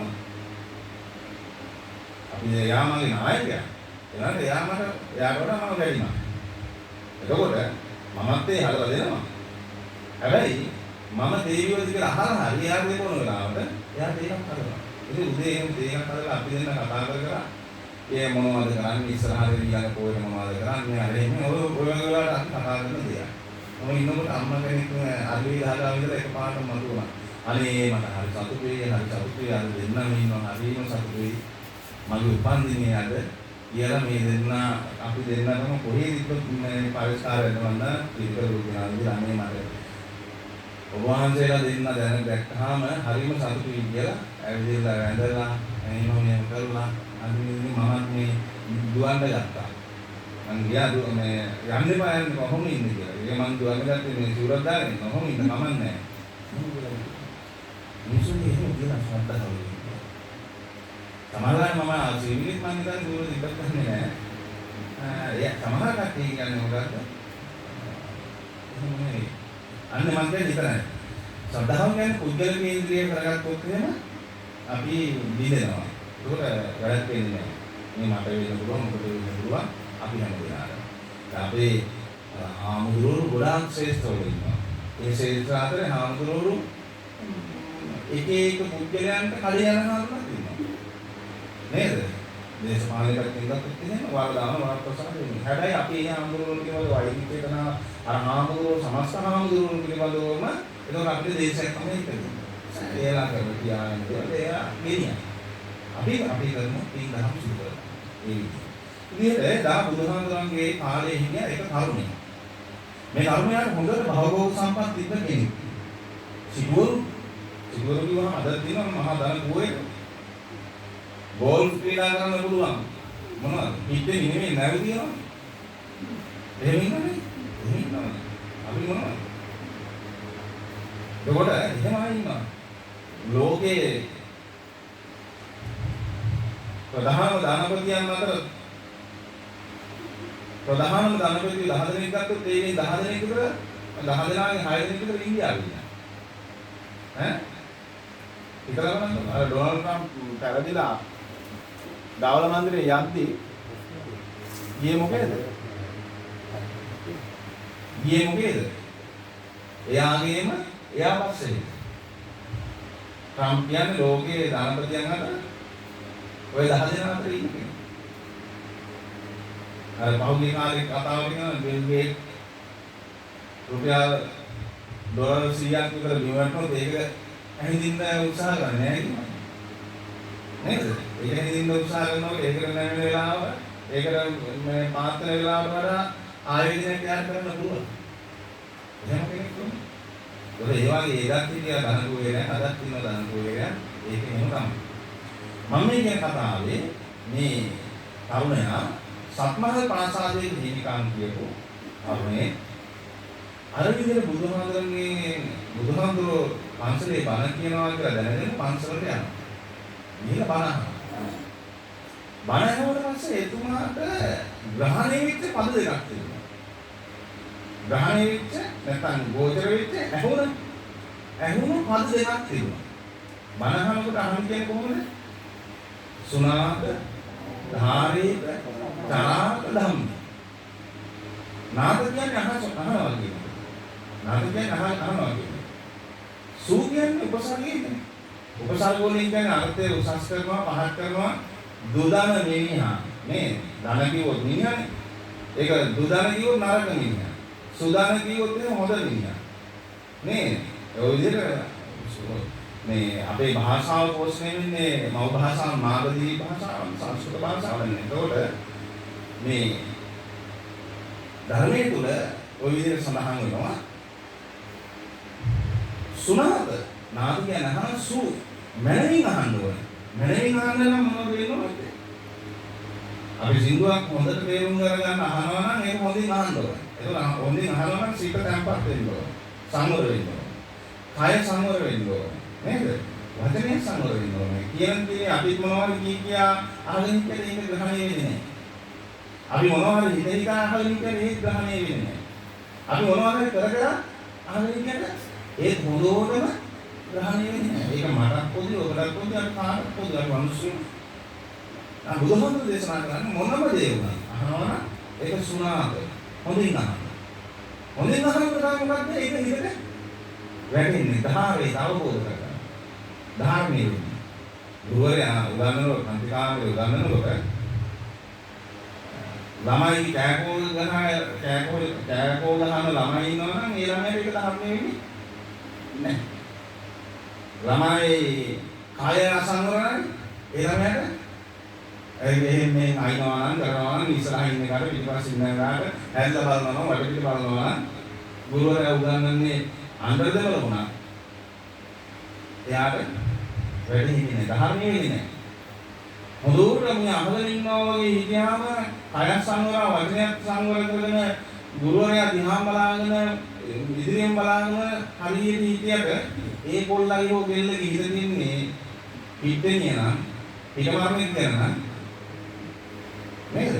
අපි එයා මගේ නායකයා. එයාට එයාට වඩා මම වැඩි මම. එතකොට මමත් තේ හදලා දෙනවා. හැබැයි මම තේ විවද කියලා අහලා හරි එයාට දෙපොන වෙලාවට එයා තේ එකක් හදනවා. ඉතින් උදේ එහෙම තේ එකක් හදලා අපි දෙන්න කතා කර ඒ මොනවද කරන්නේ ඉස්සරහට ඊළඟ පොයේ මොනවද කරන්නේ අර එහෙම ඔය වෙලාවට අපි කතා කරන දේ. මම ඉන්නකොට අම්මා කෙනෙක් අල්ලි ගහලා විතර එකපාරටම මතුණා. අනේ මට හරි සතුටුයි අර දෙන්නම ඉන්නවා හරිම සතුටුයි. මගේ උපන්දිනේ අද කියලා මේ දෙන්න අපි දෙන්නම කොහේ ඉන්නත් මේ පරිස්කාර වෙනවන්න පිළිකරු කියනවා අනේ මට ඔබ වහන්සේලා දෙන්න දැන දැක්කහම හරිම සතුටුයි කියලා ඇවිදලා වැඳලා එහෙම කරලා අනිත් මමත් මේ දුවන්න ගත්තා. මං ගියා මේ යන්න එපා යන්න කොහොම ඉන්නේ කියලා. ඒක මං දුවන්න ගත්තේ මේ සූරත් දාගෙන කොහොම ඉන්න මම නැහැ. මිනිස්සුන්ගේ එහෙම කියලා ශ්‍රද්ධාව වෙන්නේ. සමහරවිට මම ජීවිතේ මං හිතන්නේ දුර ඉබ්බත් නැහැ. ඒ සමහර කට්ටිය කියන්නේ මොකද්ද? අන්න මං කියන්නේ විතරයි. ශ්‍රද්ධාව කියන්නේ පුද්ගල කේන්ද්‍රීය කරගත්තොත් එහෙම අපි බිඳෙනවා. ඒක වැඩක් වෙන්නේ නැහැ. මේ මට වෙන්න පුළුවන් මොකද වෙන්න පුළුවන් අපි හැම වෙලාවෙම. අපේ ආමුදුරු ගොඩාක් ශ්‍රේෂ්ඨව ඉන්නවා. ඒ ශ්‍රේෂ්ඨ අතර ආමුදුරු එක පුද්ගලයන්ට කඩේ යන කාරණාවක් තියෙනවා. නේද? දේශපාලනයකට කියනකොට එහෙම වල දාන වලක් ප්‍රසන්න වෙන්නේ. හැබැයි අපි ඒ ආමුදුරු කියවල වෛදික කරන අර ආමුදුරු සමස්ත ආමුදුරු පිළිබඳවම ඒක අපේ දේශයක් තමයි ඉන්නේ. ඒලා කරන කියන්නේ ඒලා මෙනියයි. අපි කරමු පින් දහම් සිදු කරනවා. ඒ විදිහට දා බුදුහාමුදුරන්ගේ කාලේ හිටිය එක තරුණයෙක්. මේ තරුණයාට හොඳට භවභෝග සම්පත් තිබ්බ කෙනෙක්. සිටුවරු කිව්වම අද දිනම මහා ධන ගෝයෙක්. ගෝල්ෆ් ක්‍රීඩා කරන්න පුළුවන්. මොනවද? පිටේ නෙමෙයි නැවතිනවා. එහෙම ඉන්නනේ. අපි මොනවද? එතකොට එහෙමයි ඉන්නවා. ලෝකේ ප්‍රධානම ධනපතියන් අතර ප්‍රධානම ධනපති 10 දෙනෙක් ගත්තොත් ඒකෙන් 10 දෙනෙක් විතර 10 දෙනාගෙන් 6 දෙනෙක් විතර ඉන්දියාවේ ඉන්නවා. ඈ? හිතලා බලන්න අර ඩොනාල්ඩ් ට්‍රම්ප් පෙරදිලා දවල මන්දිරේ යද්දී ගියේ මොකේද? එයා පස්සේ ට්‍රම්ප් කියන්නේ ලෝකයේ ධනපතියන් අතර ඔය 10 දෙනා අතර ඉන්නේ. අර පහුගිය කාලේ කතාව කියන බිල් ගේට් රුපියල් ඩොලර් 100ක් විතර ලියවන්නොත් ඒක ඇහිඳින්න උත්සාහ කරන්නේ නැහැ කියනවා. නේද? ඒක ඇහිඳින්න උත්සාහ කරනකොට ඒකට නැවෙන වෙලාව ඒකට මේ පාත්‍ර වෙලාවට වඩා ආයෝජනයක් යාර කරන්න පුළුවන්. එහෙම කෙනෙක් කොහොමද? ඒ වගේ ඒකත් කියලා ධනකෝලේ නැහැ හදක් තියෙන ධනකෝලේ ඒක එහෙම තමයි. මම මේ කියන කතාවේ මේ තරුණයා සත්මහල් ප්‍රාසාදයේ ජීවිකාන් කියපු තරුණේ අර විදිහට බුදුහාමුදුරුවෝ පන්සලේ බණ කියනවා කියලා දැනගෙන පන්සලට යනවා. ගිහලා බණ අහනවා. බණ ඇහුවට පස්සේ එතුමාට ග්‍රහණය වෙච්ච පද දෙකක් තියෙනවා. ග්‍රහණය වෙච්ච නැත්නම් ගෝචර වෙච්ච ඇහුණු පද දෙකක් තියෙනවා. බණ අහනකොට අහන්න කියන්නේ කොහොමද? සුනාද, ධාරේත, තරාත ධම්ම. නාද කියන්නේ අහනවා කියන්නේ. නාද කියන්නේ අහනවා කියන්නේ. සූ කියන්නේ උපසර්ගයනේ. උපසර්ග වලින් කියන්නේ අර්ථය උසස් කරනවා, පහත් කරනවා. දුදන මිනිහා නේ. ධන කිව්වොත් මිනිහානේ. ඒක දුදන කිව්වොත් නරක මිනිහා. සුදන කිව්වොත් හොඳ මිනිහා. නේ. ඔය විදිහට මේ අපේ භාෂාව පෝෂණය වෙන්නේ මව් භාෂාව, මාගදී භාෂාව, සංස්කෘත භාෂාව නේ. ඒකෝට මේ ධර්මයේ තුල ওই විදිහට සඳහන් වෙනවා. සුනාද නාද කියන අහන සු මනමින් අහන්න ඕනේ. මනමින් අහන්න නම් මොනවද වෙනවද? අපි සින්දුවක් හොඳට තේරුම් ගන්න අහනවා නම් ඒක හොඳින් අහන්න ඕනේ. ඒක හොඳින් අහනවා නම් සිත තැම්පත් වෙන්න ඕනේ. සංවර වෙන්න ඕනේ. කය සංවර වෙන්න ඕනේ. නේද? වචනේ සංවර වෙන්න ඕනේ. කියන දේ අපි මොනවද කියා අහගෙන ඉන්නේ ඒක ග්‍රහණය වෙන්නේ නැහැ. අපි මොනවද හිතේක අහගෙන ඉන්නේ ඒක ග්‍රහණය වෙන්නේ නැහැ. අපි මොනවද කර අහගෙන ඉන්නේ ඒක හොඳෝටම ග්‍රහණය වෙන්නේ නැහැ. ඒක මටත් පොදු, ඔබටත් පොදු, අර කාටත් පොදු, අර මිනිස්සු. බුදුහාමුදුරු දේශනා කරන්නේ මොනම දේ වුණා අහනවා ඒක සුණාද හොඳින් අහන්න. හොඳින් අහනකොට මොකද්ද? ඒක හිතට වැටෙන්නේ. ධාරේ අවබෝධ කරගන්න. ධාර්මයේ වෙන්නේ. ගුරුවරයා උගන්වනකොට පන්තිකාමේ උගන්වනකොට ළමයි කෑකෝ ගහන ළමයි ඉන්නවනම් ඒ ළමයට ඒක ධර්මයේ වෙන්නේ නැහැ. ළමයි කාය අසංවරයි ඒ ළමයට එහෙම මේ අයිනවා නම් කරනවා නම් ඉස්සරහින් ඉන්න කාට පිටිපස්සින් ඉන්න කාට ඇල්ල බලනවා වටපිට බලනවා නම් ගුරුවරයා උගන්වන්නේ අnder වුණා. එයාට වැඩි හිතේ ධර්මයේ වෙන්නේ නැහැ. හොඳට මේ අහගෙන ඉන්නවා වගේ හිතියාම කය සංවර වචනයත් සංවර කරගෙන ගුරුවරයා දිහා බලාගෙන ඉදිරියෙන් බලාගෙන හරියට හිතියට ඒ පොල්ලගේ හෝ බෙල්ලගේ හිත තින්නේ පිටේනිය නම් පිටමාරෙක් කරන නේද?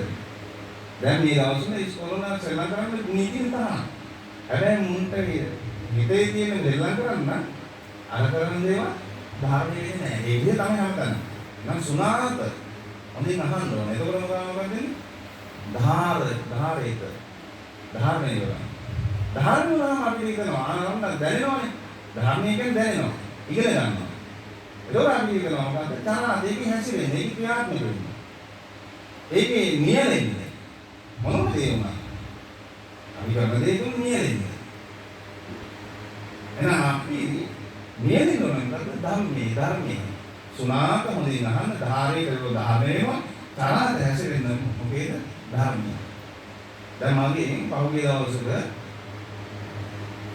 දැන් මේ දවස්වල ඉස්කෝලේ සෙල්ලම් කරන්නේ නීතිය තමයි. හැබැයි මුන්ට හිතේ තියෙන දෙල්ලම් කරන්න අර කරන දේවල් ධාර්මයේ වෙන්නේ නැහැ. ඒ විදිහ තමයි හම්බන්නේ. නම් සුණාත හොඳින් අහන්න ඕනේ. එතකොට මොකක්ද වෙන්නේ? ධාරේත ධාර්මයේ වෙනවා. ධාර්ම නම් අපි කියනවා ආනන්ද දැනෙනවනේ. ධාර්මයේ කියන්නේ දැනෙනවා. ඉගෙන ගන්නවා. එතකොට අපි කියනවා මොකද්ද? තරහ දෙකේ හැසිරෙන්නේ. ඒක ක්‍රියාත්මක වෙන්නේ. ඒකේ නියැලෙන්නේ. මොනවද ඒ වුණා? අපි කරන දේ තුන නියැලෙන්නේ. එහෙනම් අපි නියැලෙන්න ඕනේ මොකද්ද? ධර්මයේ. සුණාත හොඳින් අහන්න ධාරේ කරලා ධාර්මයේම තරහට හැසිරෙන්න මොකේද? ධර්මය. දැන් මගේ පහුගිය දවසක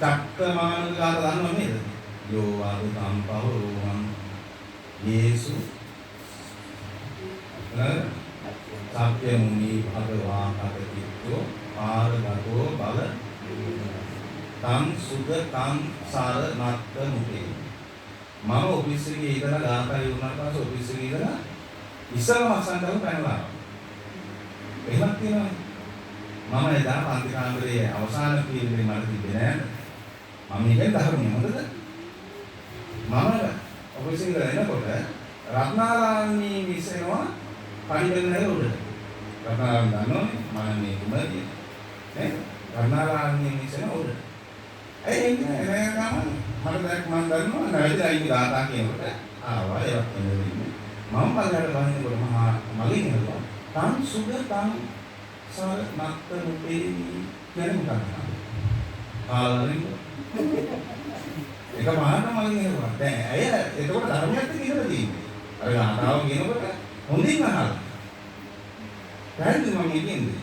චක්කමාන ගාත දන්නව නේද? යෝ වාදුතම් පවරෝමං යේසු සත්‍ය මුනි භගවා කතිත්තෝ ආරගතෝ බල තං සුද තං සාර නත්ත මුකේ. මම ඔෆිස් එකේ ඉඳලා ගාතයි වුණාට පස්සේ ඔෆිස් එකේ ඉඳලා ඉස්සරම අසන්නව පැනලා. එහෙමත් තියෙනවනේ. මම එදා පන්ති කාමරයේ අවසාන පීරියඩේ මට තිබ්බේ නෑ. මම ඉන්නේ ධර්මයේ හොඳද? මම ඔෆිස් එකේ එනකොට රත්නාරාමී විසෙනවා පරිබෙන්නේ උඩට. රත්නාරාමී දන්නවනේ මම මේ කුමරිය. නේ? රත්නාරාමී විසෙන උඩට. ඒ එන්නේ මට දැක් මම දන්නවා නැවිලා ඉන්නේ ගාථා කියනකොට ආවා ඒවත් නෙවෙයි. මම බලන්න බලනකොට මගෙන් එනවා තන් සුද තන් සාර නත්ත නුපේ කියන මොකක්ද? ආලරින් ඒක මහාන මගෙන් එනවා. දැන් අය එතකොට ධර්මයක් කියලා තියෙන්නේ. අර ගාථාව කියනකොට හොඳින් අහලා. දැන් මම කියන්නේ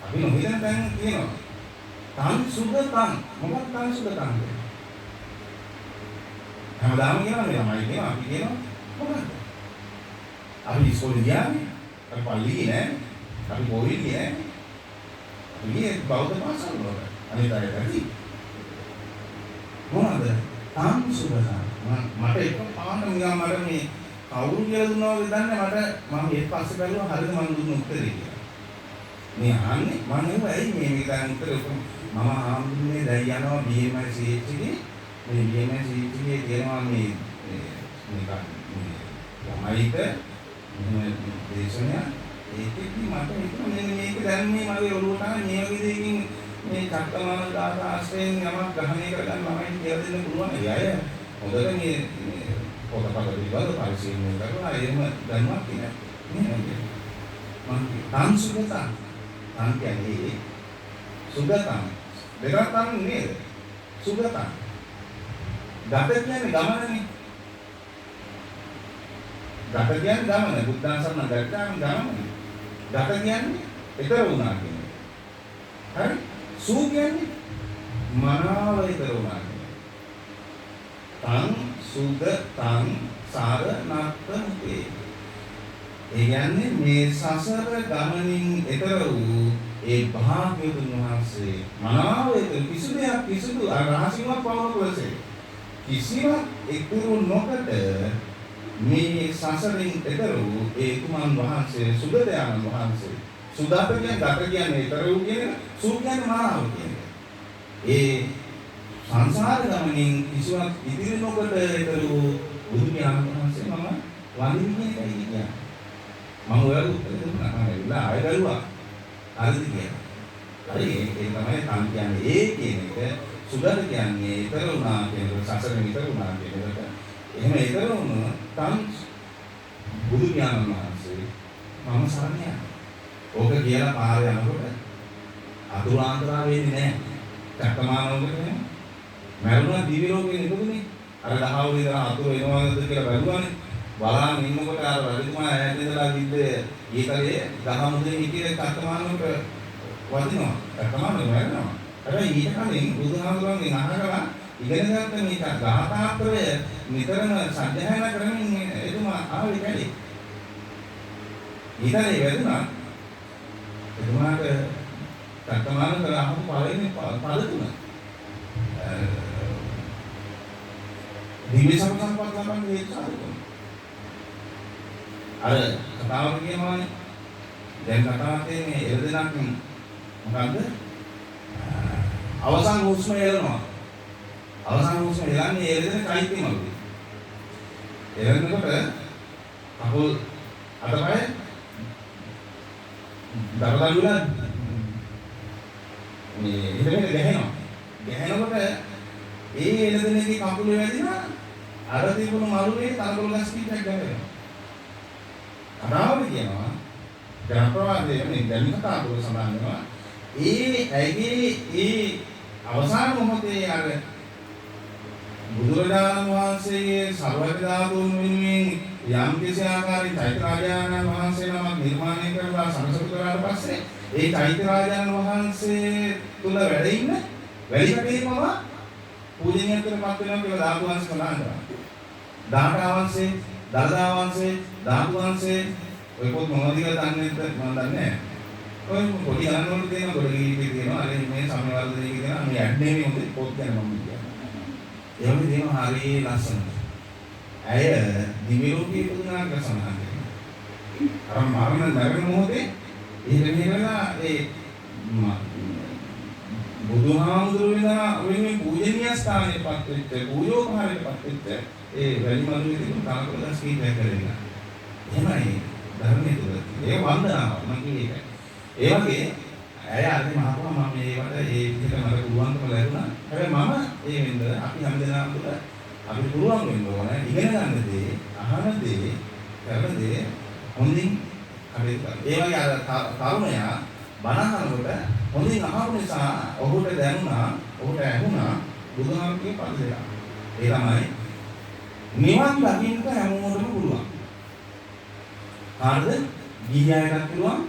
අපි නොහිතන තැන් කියනවා. තන් සුද තන් මොකක්ද තන් සුද තන්? හැමදාම කියනවා මේ ළමයි කියනවා අපි කියනවා මොකක්ද? අපි ඉස්කෝලේ ගියානේ. අපි පල්ලි ගියේ නෑ. අපි පොයි ගියේ නෑ. අපි ගියේ බෞද්ධ පාසල් වල. අනිත් අය දැක්කි. මොනවාද? තන් සුද තන්. මට එක පාන්න නිකන් මට මේ කවුරු කියලා දුන්නා වගේ දන්නේ මට මම ඊට පස්සේ බැලුවා හරිද මම දුන්න උත්තරේ කියලා. මේ අහන්නේ මම නෙවෙයි ඇයි මේ දැන් උත්තරේ මම ආම්දුනේ දැන් යනවා BMI CH එකේ මේ BMI CH එකේ කියනවා මේ ළමයිට දේශනය ඒකෙදි මට හිතුණා මෙන්න මේක දැන් මේ මගේ ඔළුවට මේ වගේ දෙයකින් මේ චක්කමාන දාස ආශ්‍රයෙන් යමක් ග්‍රහණය කරගන්න ළමයිට කියලා දෙන්න පුළුවන්. ඒ අය හොඳට මේ පොතපත පිළිබඳව පරිශීලනය කරලා එහෙම දැනුමක් තියෙනවා. මම තන් සුගතං තන් කියන්නේ සුගතං දෙකක් තන් නේද? සුගතං ගත කියන්නේ ගමනනේ. ගත කියන්නේ ගමන. බුද්ධාසරණ ගත්තාම ගමන. ගත කියන්නේ ඊතර වුණා කියන්නේ. හරි? සූ කියන්නේ මනාව ඊතර වුණා කියන්නේ. තං සුග තං සාර නත්ත මුතේ. ඒ කියන්නේ මේ සසර ගමනින් ඊතර වූ ඒ භාග්‍යවතුන් වහන්සේ මනාව ඊතර කිසිදු රහසින්වත් පවන කොලසේ කිසිවක් ඉතුරු නොකොට මේ සසරින් ඊතර වූ ඒ කුමන් වහන්සේ සුගතයන් වහන්සේ සුගත කියන්නේ ගත කියන්නේ ඊතර වූ කියන සූ කියන්නේ මනාව කියන්නේ. ඒ සංසාර ගමනින් කිසිවක් ඉදිරි නොකොට ඊතර වූ බුදු පියාණන් වහන්සේ මම වඳින්නේ එකයි කියන්නේ. මම ඔයාලට උත්තර දුන්නා. මම එලා ආයෙ ගලුවා. හරිද කියලා. හරි ඒ තමයි තන් කියන්නේ ඒ කියන එක සුගත කියන්නේ ඊතර වුණා කියන සසරෙන් ඊතර වුණා කියන එක. එහෙම ඊතර වුණා තන් බුදු පියාණන් වහන්සේ මම සරණ යනවා. ඕක කියලා පාරේ යනකොට අතුලාන්තරා වෙන්නේ නැහැ. චක්කමානෝකට නේ. මරුණා දිවි ලෝකේ නිකුනේ. අර දහවල් ඉඳලා අතුරු එනවාද කියලා බැලුවානේ. බලන් ඉන්නකොට අර රජතුමා ඈත ඉඳලා ගිද්දේ ඊතරේ ගහමුදේ හිටියේ චක්කමානෝට වදිනවා. චක්කමානෝ මරනවා. හැබැයි ඊට කලින් බුදුහාමුදුරන්ගෙන් අහනවා ඉගෙන ගන්න මේ ගාථාත්‍රය නිතරම සත්‍යයන කරමින් එතුමා ආවේ කැලේ. ඊතරේ වැදුනා. එතුමාට චක්කමානෝ කරා අහපු පළවෙනි පද තුන. දිව්‍ය සම්පත් ලබන්නේ ඒක සාධුයි. අර කතාවක් කියනවානේ. දැන් කතාවක් තියෙන්නේ එළදෙනක් මොකද්ද? අවසන් හුස්ම එළනවා. අවසන් හුස්ම එළන්නේ එළදෙන චෛත්‍යමලුයි. එළනකොට කකුල් අතපය දරදඬුලා මේ ඉතින් ගහනවා. ගහනකොට ඒ එළදෙනගේ කකුලේ වැදිනා අර තිබුණු මළුවේ තරගල ගස් කීපයක් ගහනවා. අනාවද කියනවා ජනප්‍රවාදයේ මේ දැන් කතා කරලා සඳහන් වෙනවා ඇගේ ඒ අවසාන මොහොතේ අර බුදුරජාණන් වහන්සේගේ සර්වඥ ධාතුන් වෙනුවෙන් යම් කිසි ආකාරයකින් චෛත්‍ය රාජානන් වහන්සේ නමක් නිර්මාණය කරලා සංසප්ත කරාට පස්සේ ඒ චෛත්‍ය රාජානන් වහන්සේ තුල වැඩ ඉන්න වැලිකඩේමම පූජනීයත්වයටපත් වෙනවා කියලා ධාතු වංශ සඳහන් කරනවා. දාඨා වංශේ, දලදා වංශේ, ධාතු වංශේ ඔය පොත් මොනවද කියලා දන්නේ නැත්නම් මම දන්නේ නැහැ. ඔය පොඩි ගණන් වල තියෙන පොඩි ගීතේ තියෙනවා. අර මේ සමයවර්ධනයේ තියෙනවා. මේ ඇඩ් නෙමෙයි මොකද පොත් ගැන මම කියන්නේ. ඒ වගේ තියෙනවා හරිය ලස්සනට. ඇය දිව්‍ය ලෝකයේ පුදුනාක සඳහන් කරනවා. අර මරණ මොහොතේ ඉහිලෙලා ඒ බුදුහාමුදුරුවෝ වෙනුවෙන් පූජනීය ස්ථානයටපත් වෙච්ච පූජෝපහාරයටපත් වෙච්ච ඒ වැලිමලුවේ තිබුණු තාලකොළ ස්කීපයක් කරගෙන. එහෙමයි ධර්මයේ තුල. ඒ වන්දනාවක් මම කියන්නේ. ඒ වගේ ඇය අර මහපුවා මම මේවට ඒ විදිහට මට පුළුවන්කම ලැබුණා. හැබැයි මම ඒ වෙන්ද අපි හැමදෙනාම තුල අපි පුළුවන් වෙන්න ඕනේ ඉගෙන ගන්න දේ, අහන දේ, කරන දේ හොඳින් කටයුතු කරන්න. ඒ වගේ අර තරුණයා බණ අහනකොට හොඳින් අහපු නිසා ඔහුට දැනුණා, ඔහුට ඇහුණා බුදුහාමුදුරුවෝ පද දෙකක්. ඒ තමයි නිවන් දකින්න හැමෝටම පුළුවන්. කාටද? ගිහියන්ටත් පුළුවන්.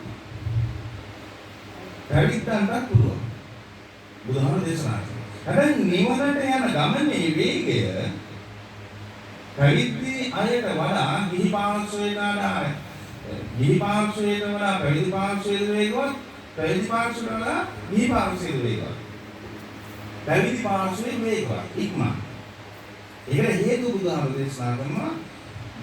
පැවිද්දන්ටත් පුළුවන්. බුදුහාමුදුරුවෝ දේශනා කළා. හැබැයි නිවනට යන ගමනේ වේගය පැවිදි අයට වඩා ගිහි පාර්ශ්වයට ආදාය. ගිහි පාර්ශ්වයට වඩා පැවිදි පාර්ශ්වයට වේගවත්, පැවිදි පාර්ශ්වයට වඩා ගිහි පාර්ශ්වයට වේගවත්. පැවිදි පාර්ශ්වයට වේගවත් ඉක්මන. ඒකට හේතු බුදුහාමුදුරුවෝ දේශනා කරනවා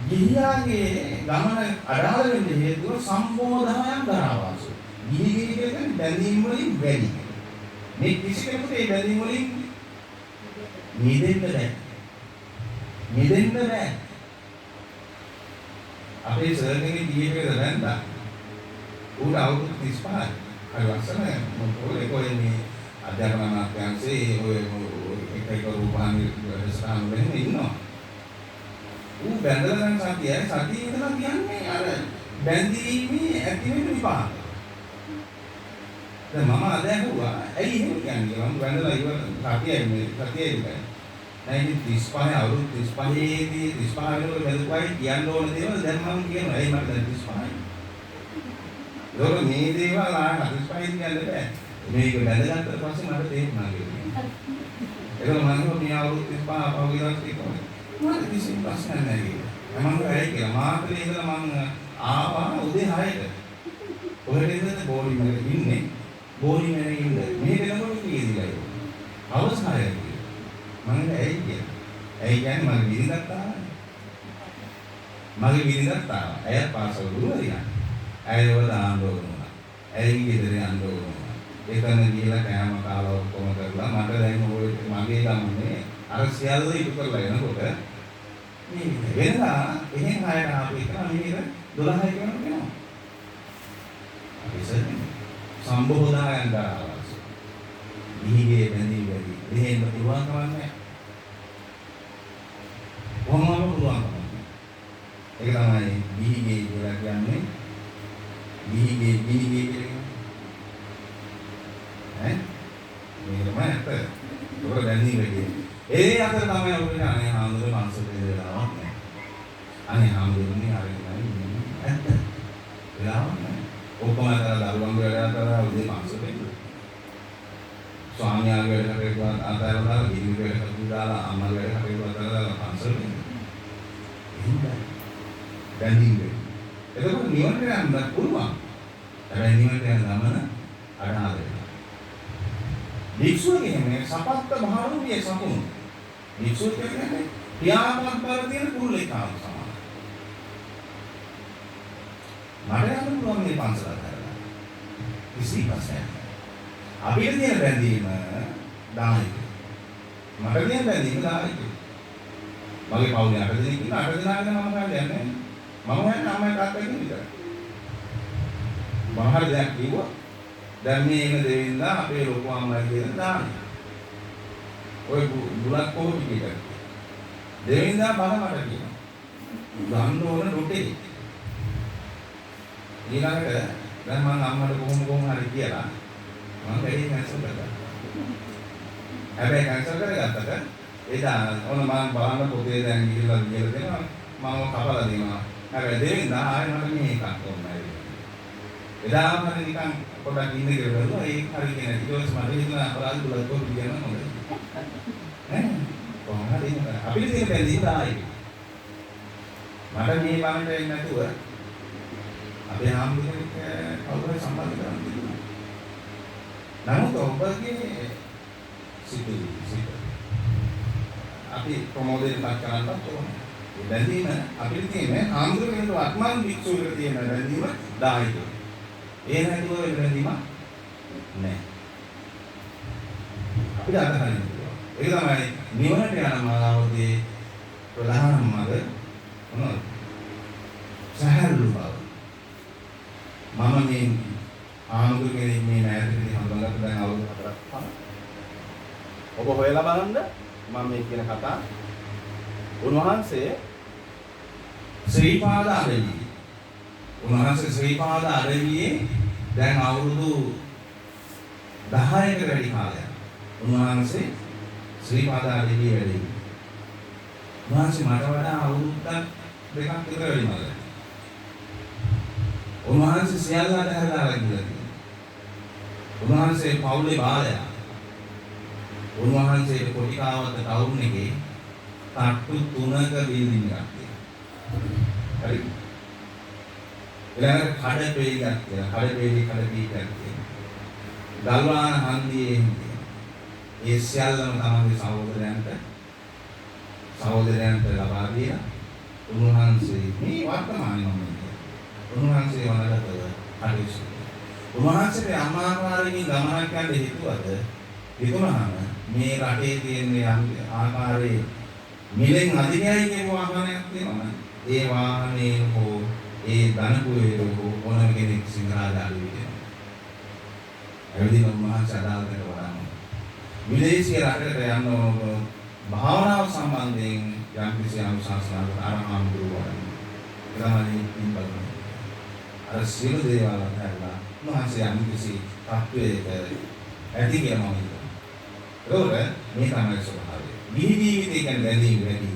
ගිහියාගේ ගමන අඩාල වෙන්න හේතුව සම්බෝධායම් දරාවාසු. ගිහි කියන්නේ බැඳීම් වලින් වැඩි. මේ කිසි කෙනෙකුට ඒ බැඳීම් වලින් මිදෙන්න බෑ. මිදෙන්න බෑ. අපේ සර්ගෙන් ගිහියකද බැඳා. උඩ අවුරුදු 35. අර ලස්සන මොකෝලේ කොහෙන්නේ අධ්‍යාපන අමාත්‍යාංශයේ ඔය එක රූපවාහිනී වැඩසටහන් වලින් ඉන්නවා. ඌ බැඳලා දැන් සතියේ ඉඳලා කියන්නේ අර බැඳීමේ ඇති වෙන විපාක. දැන් මම අද ඇහුවා ඇයි එහෙම කියන්නේ මම බැඳලා ඉවර සතියේ ඉන්නේ. දැන් 35 අවුරුදු 35 දී 35 වෙනකොට බැඳුවයි කියන්න ඕන දේවල් දැන් මම කියනවා. ඇයි මට දැන් 35යි? ඒක මේ දේවල් ආන 35 කියන්න බෑ. මේක බැඳගත්ත පස්සේ මට තේරුණා කියලා. ඒක මම මේ අවුරුදු 35 පහුගියදා කිව්වා. මට කිසි ප්‍රශ්නයක් නැහැ කියලා. මම ගියා කියලා මාතලේ ඉඳලා මම ආවා උදේ 6ට. කොහෙද ඉඳලා බෝඩිමේ ඉන්නේ. බෝඩිමේ ඉන්නේ. මේ වෙනකොට කීයදලා ඒක. අවසානයේ මම ඇයි කියලා. ඇයි කියන්නේ මගේ විදිහට මගේ විදිහට ඇය පාසල දුවරියා. ඇයව දාන්න ඕන. ඇයි ගෙදර යන්න ඕන. එතන ගිහලා කෑම කාලා ඔක්කොම කරලා මට දැන් ඔය මගේ ගමනේ අර සියල්ල ඉටු කරලා එනකොට මේ වෙනදා එහෙන් හයට ආපු එක මෙහෙර 12යි කියනවා. අපි සම්බෝධායන් දරාවාස. ගිහිගේ බැඳී වැඩි. දෙහෙන්න පුළුවන් කමන්නේ. කොහොමම පුළුවන් කමන්නේ. ඒක තමයි ගිහිගේ කියලා කියන්නේ. ගිහිගේ කියලා ඈ මේක තමයි අත. ඒක බැඳී වැඩි. ඒ අතර තමයි ඔබට අනේ ආන්දර මාංශ දෙලාවක් නෑ. අනේ ආන්දරනේ අරිනයි ඇත්ත. වෙලාවක් නෑ. ඔක්කොම අතර දරුවන් වැඩ අතර උදේ මාංශ දෙන්න. ස්වාමියාගේ වැඩ කටයුතු අතරලා ගිනි වැඩ කටයුතු දාලා අම්මා වැඩ කටයුතු අතරලා පන්සල් වෙන්න. එහෙමයි. බැඳීම් වෙන්න. එතකොට නිවනට යන්න පුළුවන්. හැබැයි නිවනට යන ගමන අඩාල වෙනවා. භික්ෂුවගේ මේ සපත්ත මහරුගේ සතුන් භික්ෂුව කියන්නේ ක්‍රියාත්මක බව තියෙන කුරුලේකාව සමානයි. මට යන්න පුළුවන් මේ පන්සල කරලා. කිසි ප්‍රශ්නයක් නැහැ. අපිට තියෙන බැඳීම 10යි. මට තියෙන බැඳීම 10යි. මගේ පවුලේ 8 දෙනෙක් ඉන්න 8 දෙනාගෙන මම කාලේ යන්නේ. මම යන්නේ අම්මයි තාත්තගෙන් විතරයි. මම හරි දැන් කිව්වා දැන් මේ එන දෙවිඳා අපේ ලොකු අම්මයි කියන දාන්නේ. ඔය බුලත් කොහොමද කියන්නේ? දෙවිඳා බල මට කියනවා. ගන්න ඕන රොටේ. ඊළඟට දැන් මම අම්මට කොහොම හරි කියලා මම වැඩි කැන්සල් කරා. හැබැයි කැන්සල් කරගත්තට එදා ඕන මම බලන්න පොතේ දැන් ගිහලා දෙනවා මම කපලා දෙනවා. හැබැයි දෙවිඳා ආයෙ මට මේ එකක් ඕනයි. එදාම හරි නිකන් පොඩක් ඉන්නේ කියලා ඒක හරි කියන්නේ ඊට පස්සේ මට හිතුණා අපරාධ බුලත් කොහොමද කියනවා හොඳයි. ඈ කොහොමද අපිට තියෙන බැඳීම ආයි. මට මේ බාහිර එන්නේ නැතුව අපේ ආම්බුලේ කවුරුහරි සම්බන්ධ කරන්න තියෙනවා. නමුත් ඔබගේ සිත අපි ප්‍රමෝදයෙන් පත් කරන්නත් ඕනේ. ඒ බැඳීම අපිට තියෙන ආම්බුලේ වත්මන් වික්ෂුවකට තියෙන බැඳීම 10යි. ඒ නැතුව වෙන බැඳීමක් නැහැ. අපිට අදහන්න පුළුවන්. ඒක තමයි නිවනට යන මාර්ගයේ ප්‍රධානම මාර්ගය මොනවද? සහැල්ලු බව. මම මේ ආනුගුරුගේ මේ නෑදෑයන් හඳුනගත්ත දැන් අවුරුදු 4ක් පමණ. ඔබ හොයලා බලන්න මම මේ කියන කතා. උන්වහන්සේ ශ්‍රී පාද අරවියේ. උන්වහන්සේ ශ්‍රී පාද අරවියේ දැන් අවුරුදු 10කට වැඩි කාලයක්. උන්වහන්සේ ශ්‍රී පාද අරවියේ වැඩි. උන්වහන්සේ මට වඩා අවුරුද්දක් දෙකක් විතර වැඩි මග. උන්වහන්සේ සියල්ල අතහැරලා ගියා. උන්වහන්සේ පවුලේ බාලයා. උන්වහන්සේ කොටිකාවත ටවුන් එකේ තට්ටු 3ක බිල්ඩින් එකක් තියෙනවා. හරි. ඊළඟ කඩපේලි එකක් තියෙනවා. කඩපීටයක් තියෙනවා. ගල්වාන හන්දියේ ඒ සියල්ලම තමන්ගේ සහෝදරයන්ට ලබා දීලා උන්වහන්සේ මේ වර්තමානයේ මොන්නේ. උන්වහන්සේ වනකට හදිසි. උන්වහන්සේ අමාකාරයෙන් ගමනක් යන්න හිතුවද හිතුනහම මේ රටේ තියෙන ආකාරයේ මිලෙන් අධිකයි කියන වාහනයක් තියෙනවා. ඒ වාහනේ හෝ ඒ ධනකුවේ හෝ ඕනම කෙනෙක් සිංහරාජා අලුවිද. එවිදින උන්වහන්සේ අදාළකට වඩා විදේශීය රටකට යන්න භාවනාව සම්බන්ධයෙන් යම් කිසි අනුශාසනාවක් ආරම්භ කරනවා. අර සියලු දේවල් අතහැරලා උන්වහන්සේ යම් කිසි තත්වයක ඇති කියලා මම හිතනවා. ඒක මේ තමයි ස්වභාවය. නිවි ජීවිතය කියන්නේ දැනීම වැඩි.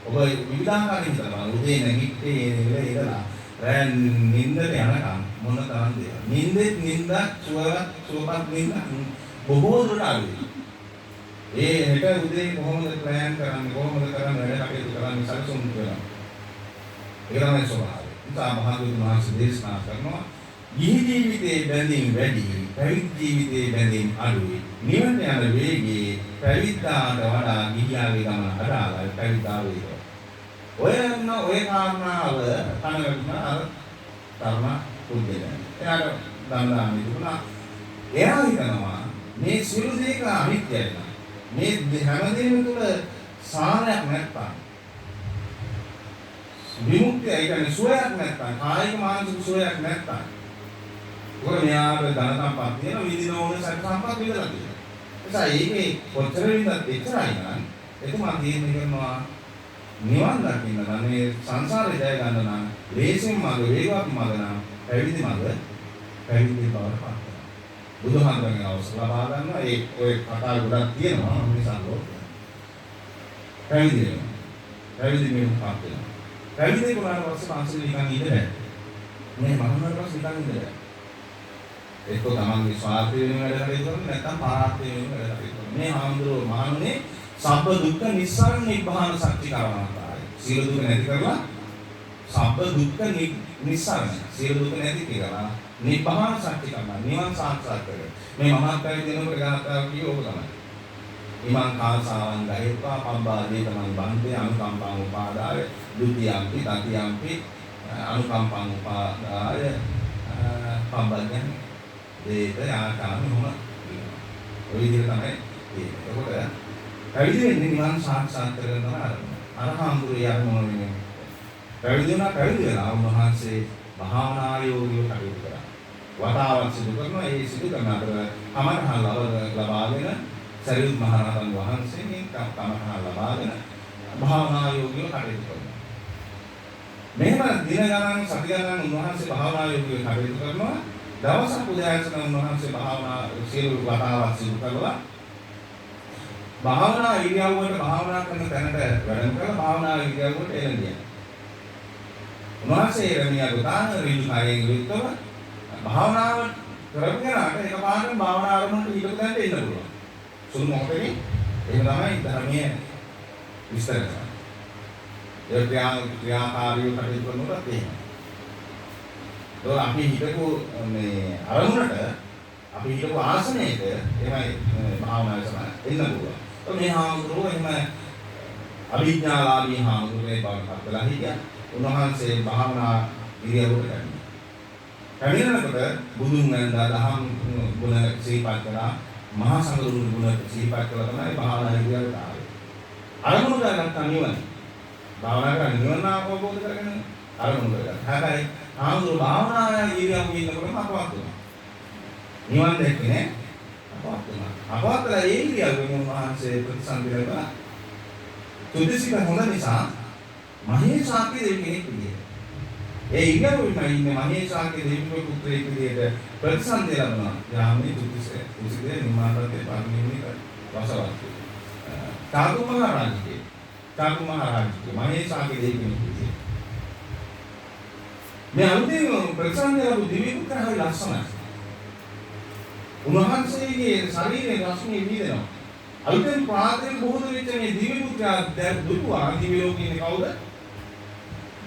ඔබ විවිධාකාරයෙන් හිතනවා. උදේ නැගිට්ටේ ඉඳලා රෑ නිින්දට යනකම් මොන තරම් දේවල්. නිින්ද සුවපත් නිින්ද බොහෝ දුරට අඩුයි. හෙට උදේ කොහොමද ප්ලෑන් කරන්නේ කොහොමද කරන්නේ වැඩ කටයුතු කරන්නේ සැලසුම් කරනවා. ඒක තමයි ස්වභාවය. ඉතින් මහදුන් වහන්සේ දේශනා කරනවා ගිහි ජීවිතයේ බැඳීම් වැඩි, පැවිදි ජීවිතයේ බැඳීම් අඩුයි. නිවන යන වේගයේ පැවිද්දාට වඩා ගිහියාගේ ගමන අඩාලයි පැවිද්දා වේගය. ඔය කාරණාව කනගටුන අර ධර්ම පුද්ගලයන්. එයාට දන්නා මිදුණා. එයා හිතනවා මේ සියලු දේක අනිත්‍යයි. මේ හැමදේම තුළ සාරයක් නැත්තම් විමුක්තිය කියන්නේ සුවයක් නැත්තම් කායික මානසික සුවයක් නැත්තම් උගල මෙයාට ධන සම්පත් තියෙන විදින ඕන සැප සම්පත් විඳලා තියෙනවා. නිසා ඒකේ කොච්චර විඳත් එච්චරයි නම් එතුමා තීරණය කරනවා නිවන් දකින්න නම් මේ සංසාරේ ජය ගන්න නම් ලේසින් මඟ වේගවත් මඟ නම් පැවිදි මඟ පැවිදි බවට පත් වෙනවා. බුදුහාමුදුරන්ගේ අවසර ලබා ගන්නවා. ඒ ඔය කතා ගොඩක් තියෙනවා මිනිසාන් ලෝකේ. පැවිදි වෙනවා. පැවිදි වෙනපත් වෙනවා. පැවිදි වුණාට පස්සේ පන්සල නිකන් ඉඳ බෑ. මේ මහානගර පස්සේ නිකන් ඉඳ බෑ. ඒක තමන්ගේ ස්වාර්ථය වෙන වැඩ කටයුතු කරන නැත්නම් පාරාර්ථය වෙන වැඩ කටයුතු කරන. මේ හාමුදුරුවෝ මහණුනේ සබ්බ දුක්ඛ නිස්සාරණ නිබ්බාන සත්‍ය කරවනකාරයි. සියලු දුක නැති කරලා සබ්බ දුක්ඛ නිස්සාරණ සියලු දුක නැති කරලා නිබ්බාන සත්‍ය කරනවා. නිවන් සාක්ෂාත් කරගන්න. මේ මහත් පැවිදි වෙනකොට ගාථාව කියෝ ඔබ තමයි. ඉමං කාසාවන් ගහේපා පබ්බාදී තමයි බන්දේ අනුකම්පං උපාදාය ဒုတိယ ම්පි තතියම්පි අනුකම්පං උපාදාය පබ්බඥං දේත ආකාම මොන ඔය විදිහට තමයි ඒක. එතකොට පැවිදි වෙන්නේ නිවන් සාක්ෂාත් කරගන්න තමයි අරහම්බුරේ යන මොන වෙන්නේ. පැවිදි වෙලා උන්වහන්සේ භාවනා යෝගියෝ කටයුතු කරා. වතාවක් සිදු කරනවා. ඒ සිදු කරන අතර කමඨහන් ලබාගෙන සරියුත් මහ රහතන් වහන්සේගෙන් කමඨහන් ලබාගෙන භාවනා යෝගියෝ කටයුතු කරනවා. මෙහෙම දින ගණන් සති ගණන් උන්වහන්සේ භාවනා යෝගියෝ කටයුතු කරනවා. දවසක් උදෑසන උන්වහන්සේ භාවනා සියලු වතාවක් සිදු කරලා භාවනා ඉරියව්වට භාවනා කරන තැනට වැඩම කරලා භාවනා ඉරියව්වට එළඹියා. උන්වහන්සේ රමියා ගොතාන ඍජු කායෙන් යුක්තව භාවනාව කරගෙනට එකපාරටම භාවනා ආරම්භයට ඊට දැනට එන්න පුළුවන්. සුළු මොහොතකින් ඒක තමයි ධර්මයේ විස්තර කරන්නේ. ඒ ක්‍රියාකාරීව කටයුතු කරනකොට එහෙම. ඒක අපි හිතපු මේ අරමුණට අපි හිතපු ආසනයක එහෙමයි භාවනාවේ සමාන එන්න පුළුවන්. මේ හාමුදුරුවෝ එහෙම අභිඥාලාභී හාමුදුරුවෝ බවට පත් වෙලා හිටියා. උන්වහන්සේ භාවනා ඉරියව්වට ගන්න. පැමිණෙනකොට බුදුන් වහන්සේ දහම් ගුණ සිහිපත් කළා. මහා සංඝරුන් ගුණ සිහිපත් කළා තමයි භාවනා ඉරියව්වට ආවේ. අරමුණු ගන්න නිවන. භාවනා කරන නිවන අවබෝධ කරගෙන අරමුණු කරගන්න. හැබැයි හාමුදුරුවෝ භාවනා ඉරියව්වේ ඉන්නකොටම අපවත් වෙනවා. නිවන් දැක්කේ නෑ. අපවත් වෙනවා. අපවත් වෙලා ඒ ඉරියව්වෙන් උන්වහන්සේ ප්‍රතිසන්දි ලැබලා තුදිසික හොඳ නිසා මහේශාක්‍ය දෙවි කෙනෙක් විදියට. ඒ ඉරියව්වෙම ඉන්නේ මහේශාක්‍ය දෙවිගේ පුත්‍රයෙක් විදියට ප්‍රතිසන්දි ලැබුණා. යාමේ තුදිසේ නිමාතේ පාරමිතික වසවත්. චාතු මහරජගේ මහේශාක්‍ය දෙවි කෙනෙක් විදියට. මේ අලුතෙන් ප්‍රතිසන්දි ලැබු දිවි පුත්‍රයයි ලස්සනයි. උන්වහන්සේගේ ශරීරයේ රශ්මිය විදිනවා. අලුතෙන් ප්‍රාතෙන් බොහෝ දෙනෙක් මේ දිව්‍ය පුත්‍රයා දුටුවා. දිව්‍ය ලෝකේ ඉන්නේ කවුද?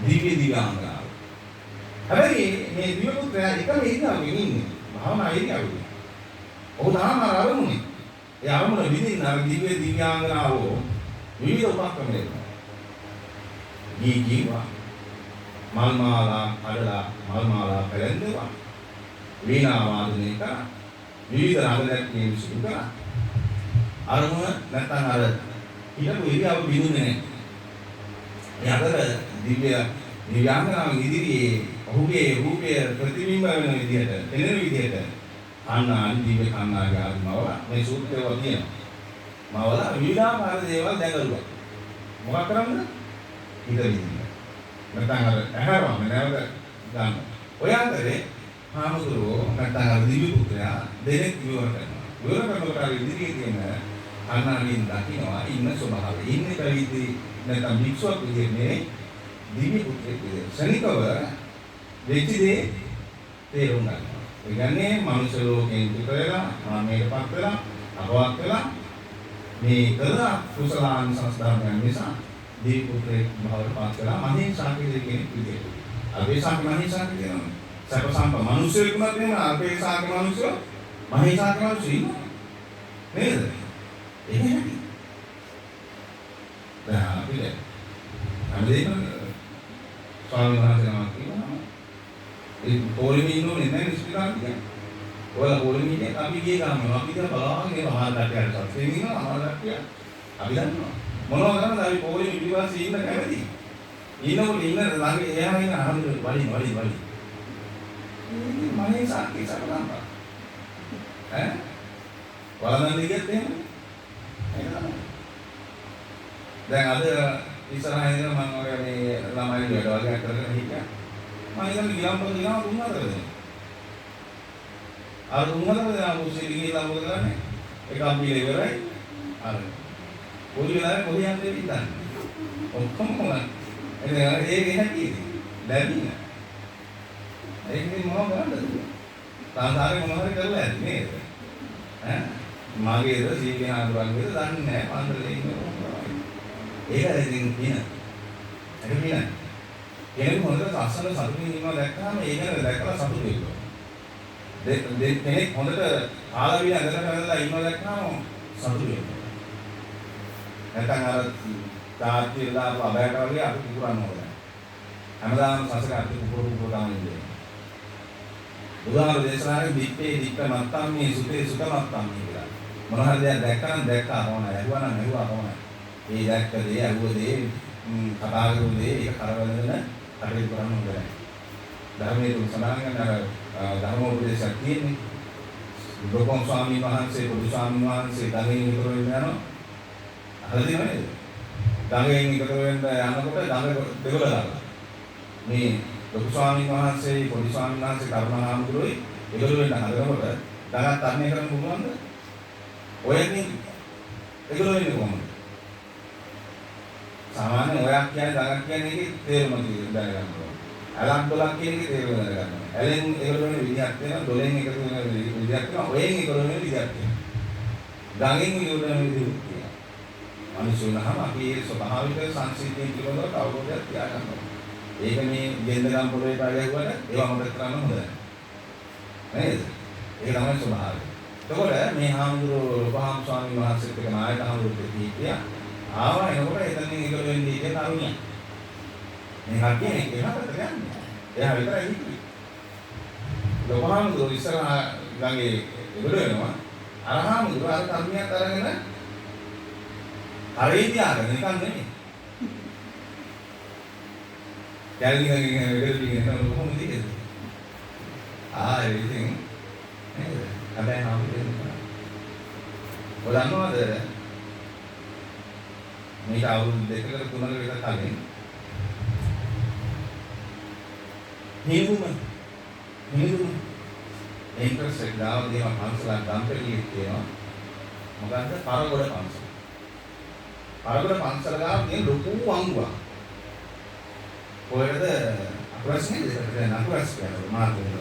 දිව්‍යාංගනාව. හැබැයි මේ දිව්‍ය පුත්‍රයා එකම ඉරියව්වෙන් ඉන්නේ. භාවනා ඉරියව්වේ. ඔහු තාම අරමුණේ. ඒ අරමුණ විදින්න අර දිව්‍යාංගනාව විවිධ උපක්‍රම දෙනවා. ජීවා මල් මාලා කඩලා මල් මාලා පැලැන්දුවා. වීණා වාදනය කරා. විවිධ රංග දැක්වීම් සිදු කරා. අරම නැත්නම් අර හිටපු ඉරියව් බිඳුනේ නැහැ. මේ අතර දිව්‍යාංගනාව ඉදිරියේ ඔහුගේ රූපය ප්‍රතිබිම්බ වෙන විදිහට එන විදිහට කන්නාඩි දිව්‍ය කන්නාඩි ආත්මව මේ සූත්‍රය වදිනවා. මවලා විවිධාකාර දේවල් දැකලා මොකක් කරන්නද? හිත විඳින්න. නැත්නම් අර ඇහැරවම නැවත ගන්න. ඔය අතරේ හාමුදුරුවෝ නැත්නම් අර දිව්‍ය පුත්‍රයා දෙනෙක් විවර කරනවා. විවර කරනකොට අර ඉදිරියේ තියෙන කන්නාඩියෙන් දකින්නවා ඉන්න ස්වභාවය. ඉන්නේ පැවිදි නැත්නම් භික්ෂුවක් විදිහට නෙවෙයි දිව්‍ය පුත්‍රයෙක් විදිහට. ශනිකව වෙච්ච දේ තේරුම් ගන්නවා. ඒ කියන්නේ මනුෂ්‍ය ලෝකයෙන් පිටවෙලා මාමේටපත් වෙලා අපවත් වෙලා මේ කළා කුසලාන් සංස්කාරයන් නිසා දිව්‍ය පුත්‍රයෙක් බවට පත් වෙලා මහේසාක්‍ය කෙනෙක් විදිහට. අපේසාක්‍ය මහේසාක්‍ය කියනවා. සර්වසම්ප මනුෂ්‍යයෙකුමත් නෙමෙයි අපේසාක්‍ය මනුෂ්‍ය මහේසාක්‍ය මනුෂ්‍ය ඉන්නවා. නේද? ඒක නෙමෙයි. දැන් අපිට හැමදේම ස්වාමීන් වහන්සේනමක් කියනවා. ඒ පොලිමේ ඉන්නෝනේ නැහැ නිස්පිකාන් කියන්නේ. ඔයාලා පොලිමේ අපි ගියේ ගාම අපි දැන් බලාගෙන ඉන්න මහා කට්ටියට සත්‍යෙ ඉන්නවා මහා කට්ටිය. අපි දන්නවා. මොනවා කරන්නද අපි පොලිමේ පිටිපස්සේ ඉන්න කැමති. ඉන්නකොට ඉන්න ළඟ එයා ඉන්න අහන්න වලි. මනේ සාකේ සරලම්ප. ඈ? වලඳන් දිගට එහෙම. ඒක තමයි. දැන් අද ඉස්සරහින් ඉඳලා මම ඔය මේ ළමයි වැඩ වගේ කරගෙන හිටියා. මම ඉතින් ගියම්පොත දිනවා 3-4 දෙනෙක්. අර 3-4 දෙනා මුස්ලිම් ගිහිල්ලා මොකද කරන්නේ? එක අම්බිල ඉවරයි. අර පොඩි වෙලාවේ කොහේ යන්නේ ඉතින්. ඔක්කොම කොහොමද? ඒක නැති. ලැබින. ඒකේ මොනවද කරන්නේ? සංසාරේ මොනවද කරලා ඇති නේද? ඈ මාගේද සීගේ හාමුදුරන්ගේද දන්නේ නැහැ පන්සලේ ඉන්නවා. ඒක ඉතින් කියන. ඒක කියන. කෙනෙක් හොඳට අසල සතුටින් ඉන්නවා දැක්කම ඒක දැක්කලා සතුටු වෙනවා. කෙනෙක් හොඳට ආලවිල ඇඳලා ඉන්නවා දැක්කම සතුටු වෙනවා. නැත්නම් අර තාත්තිලා අපබෑට වගේ අපි කුකුරන්න ඕනේ. හැමදාම සසර අපි කුකුරු දාන ඉන්නේ. බුදුහාම දේශනාවේ දිත්තේ දිත්ත මත්තම්මේ සුතේ සුත මත්තම්මේ කියලා. මොන හරි දෙයක් දැක්කනම් දැක්කා ඕනයි. ඇහුවනම් ඇහුවා ඕනයි. ඒ දැක්ක දේ, ඇහුව දේ, කතා කරපු දේ ඒක කරවලගෙන කටයුතු කරන්න හොඳ නැහැ. ධර්මයේ සඳහන් කරන ධර්මෝපදේශයක් තියෙන්නේ. ලෝකම් ස්වාමීන් වහන්සේ, බුදු ස්වාමීන් වහන්සේ ගඟෙන් ඉතර වෙන්න යනවා. අහලා තියෙනවද? ගඟෙන් ඉතර වෙන්න යනකොට ගඟ දෙවල දාලා. මේ ලොකු ස්වාමීන් වහන්සේ, පොඩි ස්වාමීන් වහන්සේ කරුණාහාමුදුරුවෝ ඉතර වෙන්න හදනකොට ගඟක් තරණය කරන්න පුළුවන්ද? ඔයකින් ඉතර වෙන්නේ කොහොමද? සාමාන්‍ය ඔයක් කියන්නේ ගඟක් කියන්නේ ඒකේ තේරුම දැනගන්න ඕනේ. අලක් දොලක් කියන එකේ තේරුම දැනගන්න ඕනේ. ඇලෙන් එකතු වෙන විදිහක් තියෙනවා, දොලෙන් එකතු වෙන විදිහක් තියෙනවා, ඔයෙන් එකතු වෙන විදිහක් තියෙනවා. ගඟෙන් එකතු වෙන විදිහක් තියෙනවා. මිනිසුන්හම අපි ඒ ස්වභාවික සංසිද්ධියෙන් පිළිබඳව අවබෝධයක් තියාගන්න ඕනේ. ඒක මේ ගෙන්දගම් පොළවේ පාගයුවට ඒවා මොකද කරන්න හොඳ නැහැ. නේද? ඒක තමයි ස්වභාවය. එතකොට මේ හාමුදුරුවෝ රූපහාම ස්වාමීන් වහන්සේත් එක්ක නායක හාමුදුරුවෝ කිව්වා ආවා එනකොට එතනින් එකතු වෙන්නේ ඉතින් තරුණියක්. මේ කට්ටිය එහාට යන්නේ. එහා විතරයි හිටියේ. ලෝකහාමුදුරුවෝ ඉස්සරහා ළඟේ ඉවර වෙනවා. අරහාමුදුරුවෝ අර තරුණියක් අරගෙන හරි තියාගෙන නිකන් නෙමෙයි. කැලණියකින් වෙලෙලින් යන කොහොමද ඉන්නේ? ඉතින් නේද? හැබැයි හාමුදුරුවෝ බලන්නවද? මේක අවුරුදු 2කට 3කට විතර කලින් හිඳුම ඉන්ටර්සෙක් ගාව දේව පන්සලක් ගම්පෙළියේ තියෙනවා. මොකද්ද? පරගොඩ පන්සල. පරගොඩ පන්සල ගාව තියෙන ලොකු වංගුවක්. කොහෙද ප්‍රශ්නේ දෙකට නකුරස් කරනවා මාර්ගවල.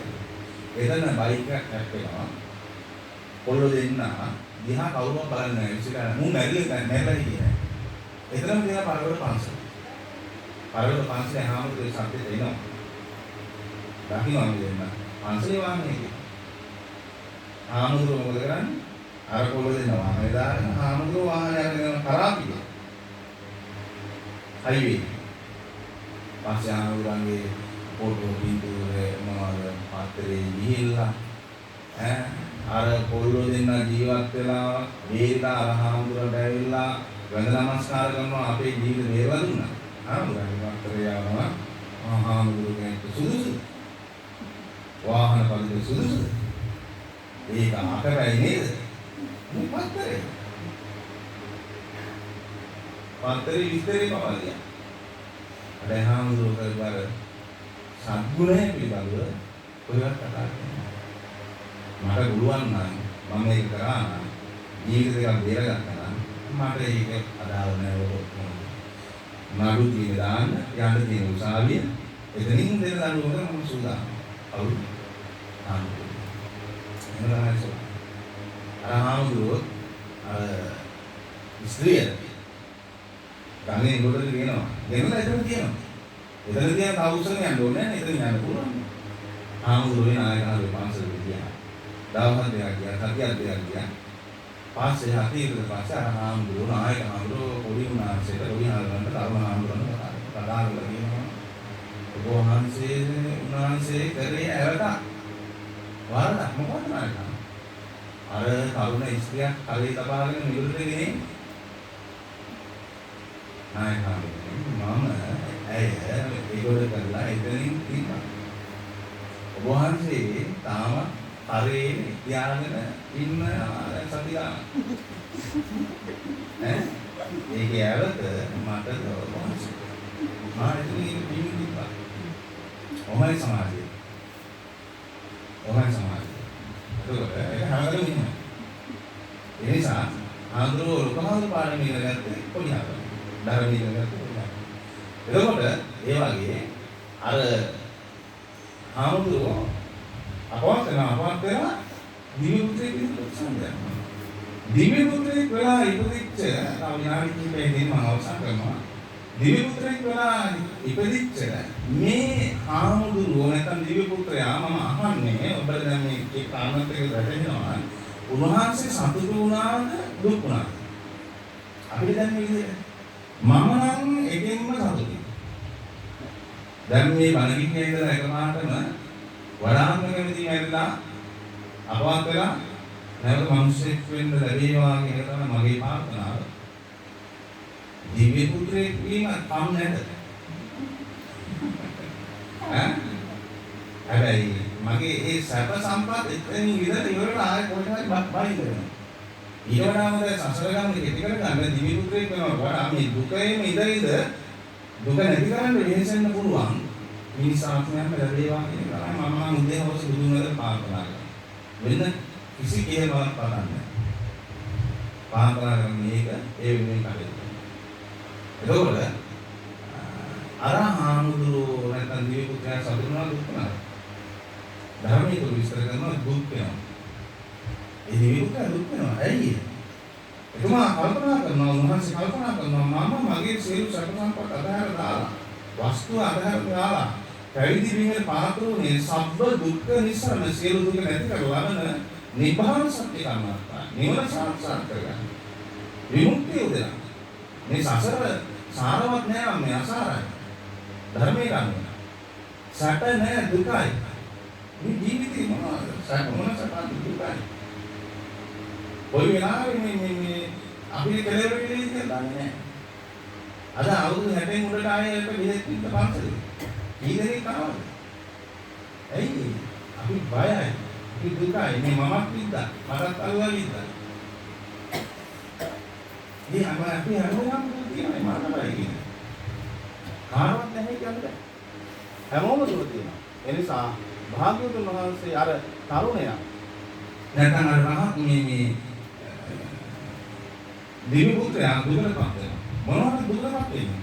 එතන බයික් එකක් හැප්පෙනවා. පොළොව දෙන්න දිහා කවුරුම බලන්නේ නැහැ. ඉතින් මූ මැරිලා හිටියේ. එතරම් තියෙන පරගොඩ පන්සල. පරගොඩ පන්සලේ හාමුදුරුවෝ සත්‍යෙට එනවා. දකින්නවා දෙන්න. පන්සලේ වාහනේ. හාමුදුරුවෝ මොකද කරන්නේ? අර පොළොව දෙනවා. මේ දාගෙන හාමුදුරුවෝ වාහනේ අරගෙන කරා පිටින්. හයිවේ. පස්සේ ආනගුරන්ගේ ෆොටෝ පින්තූරේ මොනවද පාත්‍රේ ගිහිල්ලා අර පොල්ලෝ දෙන්න ජීවත් වෙලා වේලා අරහාමුදුරට ඇවිල්ලා වැඳ නමස්කාර කරනවා අපේ ජීවිත දේවල් දුන්නා. ආමුදුරන්ගේ පාත්‍රේ යනවා ආහාමුදුරගේ සුදුසු වාහන පරිදි සුදුසු ඒක අකරයි නේද? මේ පාත්‍රේ විස්තරේ පවලිය. අදහාමුදුර කරවල සත්ගුණය පිළිබඳව කොහෙවත් කතා කරන්නේ. මට පුළුවන් නම් මම මේක කරා නම් ජීවිත දෙකක් බේරගත්තා නම් මට ඒක අදාළ නැහැ. නඩු තියෙන දාන්න යන්න තියෙන උසාවිය එතනින් දෙන දඬුවම මම සූදානම්. අවුල් ආන්දෝ. එනවාසෝ. ආහාමුදුර ස්ත්‍රිය ගන්නේ ගොඩට කියනවා. ගෙනලා එතන තියෙනවා. එතන තියෙන කවුසන යන්න ඕනේ නැහැ. එතන යන්න පුළුවන්. ආහාමුදුරේ නායකහරු පාසලට ගියා. දවස් දෙකක් ගියා. සතියක් දෙකක් ගියා. පස්සේ හතියකට පස්සේ ආහාමුදුර නායකහරු පොඩි උනාසෙට පොඩි ආගමකට තරුණ ආහාමුදුරන් කතා කරලා කියනවා. ඔබ උන්වහන්සේ කරේ ඇරට වරදක් මොකක්ද නායකහරු? අර තරුණ ස්ත්‍රියක් කලේ තබාගෙන මිදුලට ගෙනේ නායකහරු මම ඇය ඒගොල්ලෝ කරලා එතනින් තිබ්බා. ඔබ වහන්සේ තාම හරේ තියාගෙන ඉන්න සතිය ඒකේ ඇවත මට වහන්සේ මා එතනින් තිබ්බා. ඔහයි සමාජය. ඒක හැමදේම ඉන්නවා. ඒ නිසා ආන්දරෝ ලෝකමාල පාරමී ඉගෙන ගත්තේ පොඩි ආකාරය. ධර්මීය ඉගෙන ගත්තේ පොඩි ආකාරය. එතකොට ඒ වගේ අර ආන්දරෝ අපවත් වෙනවා දිව්‍ය පුත්‍රයෙක් විදිහට දිව්‍ය පුත්‍රයෙක් වෙලා ඉපදිච්ච විනාඩි කිහිපයකින් මම අවසන් කරනවා. දිව්‍ය පුත්‍රයෙක් වෙලා ඉපදිච්ච මේ ආමුදුරෝ නැත්නම් දිව්‍ය පුත්‍රයා මම අහන්නේ ඔබට දැන් මේ කාරණාත් එක්ක රැඳෙනවා. උන්වහන්සේ සතුටු වුණාද දුක් වුණාද? අපිට දැන් මේ විදිහට මම නම් එකෙන්ම සතුටුයි. දැන් මේ බණකින්නේ ඉඳලා එකමාරටම වඩාත්ම කැමති නැරිලා අපවත් වෙලා නැවත මිනිස්සෙක් වෙන්න ලැබේවා කියන එක තමයි මගේ ප්‍රාර්ථනාව. දිව්‍ය පුත්‍රයෙක් වීම කම් නැද? හැබැයි මගේ ඒ සැප සම්පත් එතනින් විතර ඉවරලා ආයෙ කොහෙවත් බයි කරනවා. ඊට වඩා හොඳ සසර ගමන කෙටි කරගන්න දිව්‍ය පුත්‍රයෙක් වෙනවා වඩා මේ දුකේම ඉඳින්ද දුක නැති කරන්න වෙහෙසෙන්න පුළුවන්. මිනිසාත්මයන්ම ලැබේවා කියන එක තමයි මම උදේ හවස බුදුන් වහන්සේ ප්‍රාර්ථනා කරනවා. වෙන කිසි කේමාවක් පතන්නේ. ප්‍රාර්ථනා කරන මේක ඒ වෙනුවෙන් කටයුතු. එතකොට අරහාමුදුරෝ නැත්නම් දිව්‍ය පුත්‍රයා සතුටුනා දුක් වුණා. ධර්මයේ විස්තර කරනවා දුක් වෙනවා. ඒ දිව්‍ය පුත්‍රයා දුක් වෙනවා. ඇයි? එතුමා කල්පනා කරනවා උන්වහන්සේ කල්පනා කරනවා මම මගේ සියලු සැප සම්පත් අතහැර දාලා වස්තු අතහැර දාලා පැවිදි වීමේ පාත්‍රෝනේ සබ්බ දුක්ඛ නිසරණ සියලු දුක නැති කරලා ලබන නිබ්බාන සත්‍ය කර්මත්තා නිවන සාක්ෂාත් කරගන්න. විමුක්තිය උදෙනා මේ සසර සාරවත් නෑ මේ අසාරයි. ධර්මයේ ගන්න. සැප නෑ දුකයි. මේ ජීවිතේ මොනවද? සැප මොන සැපද දුකයි. කොයි වෙලාවෙ මේ අපි කෙලෙරෙන්නේ කියලා දන්නේ නෑ. අද අවුරුදු 60න් උඩට ආයේ එක බෙහෙත් පිට පන්සලේ. ඊදෙනේ කනවද? ඇයි? අපි බයයි. අපි දුකයි. මේ මමත් විද්දා. මටත් අල්ලලා විද්දා. මේ අපි හැමෝම තියෙනවා මානවයි කියන්නේ. කාරවත් නැහැ කියන්නේ. හැමෝම දුර තියෙනවා. ඒ නිසා භාග්‍යවතුන් වහන්සේ අර තරුණයා නැත්නම් අර රහත් මේ දිව්‍ය පුත්‍රයා දුකටපත් වෙනවා. මොනවද දුකටපත් වෙන්නේ?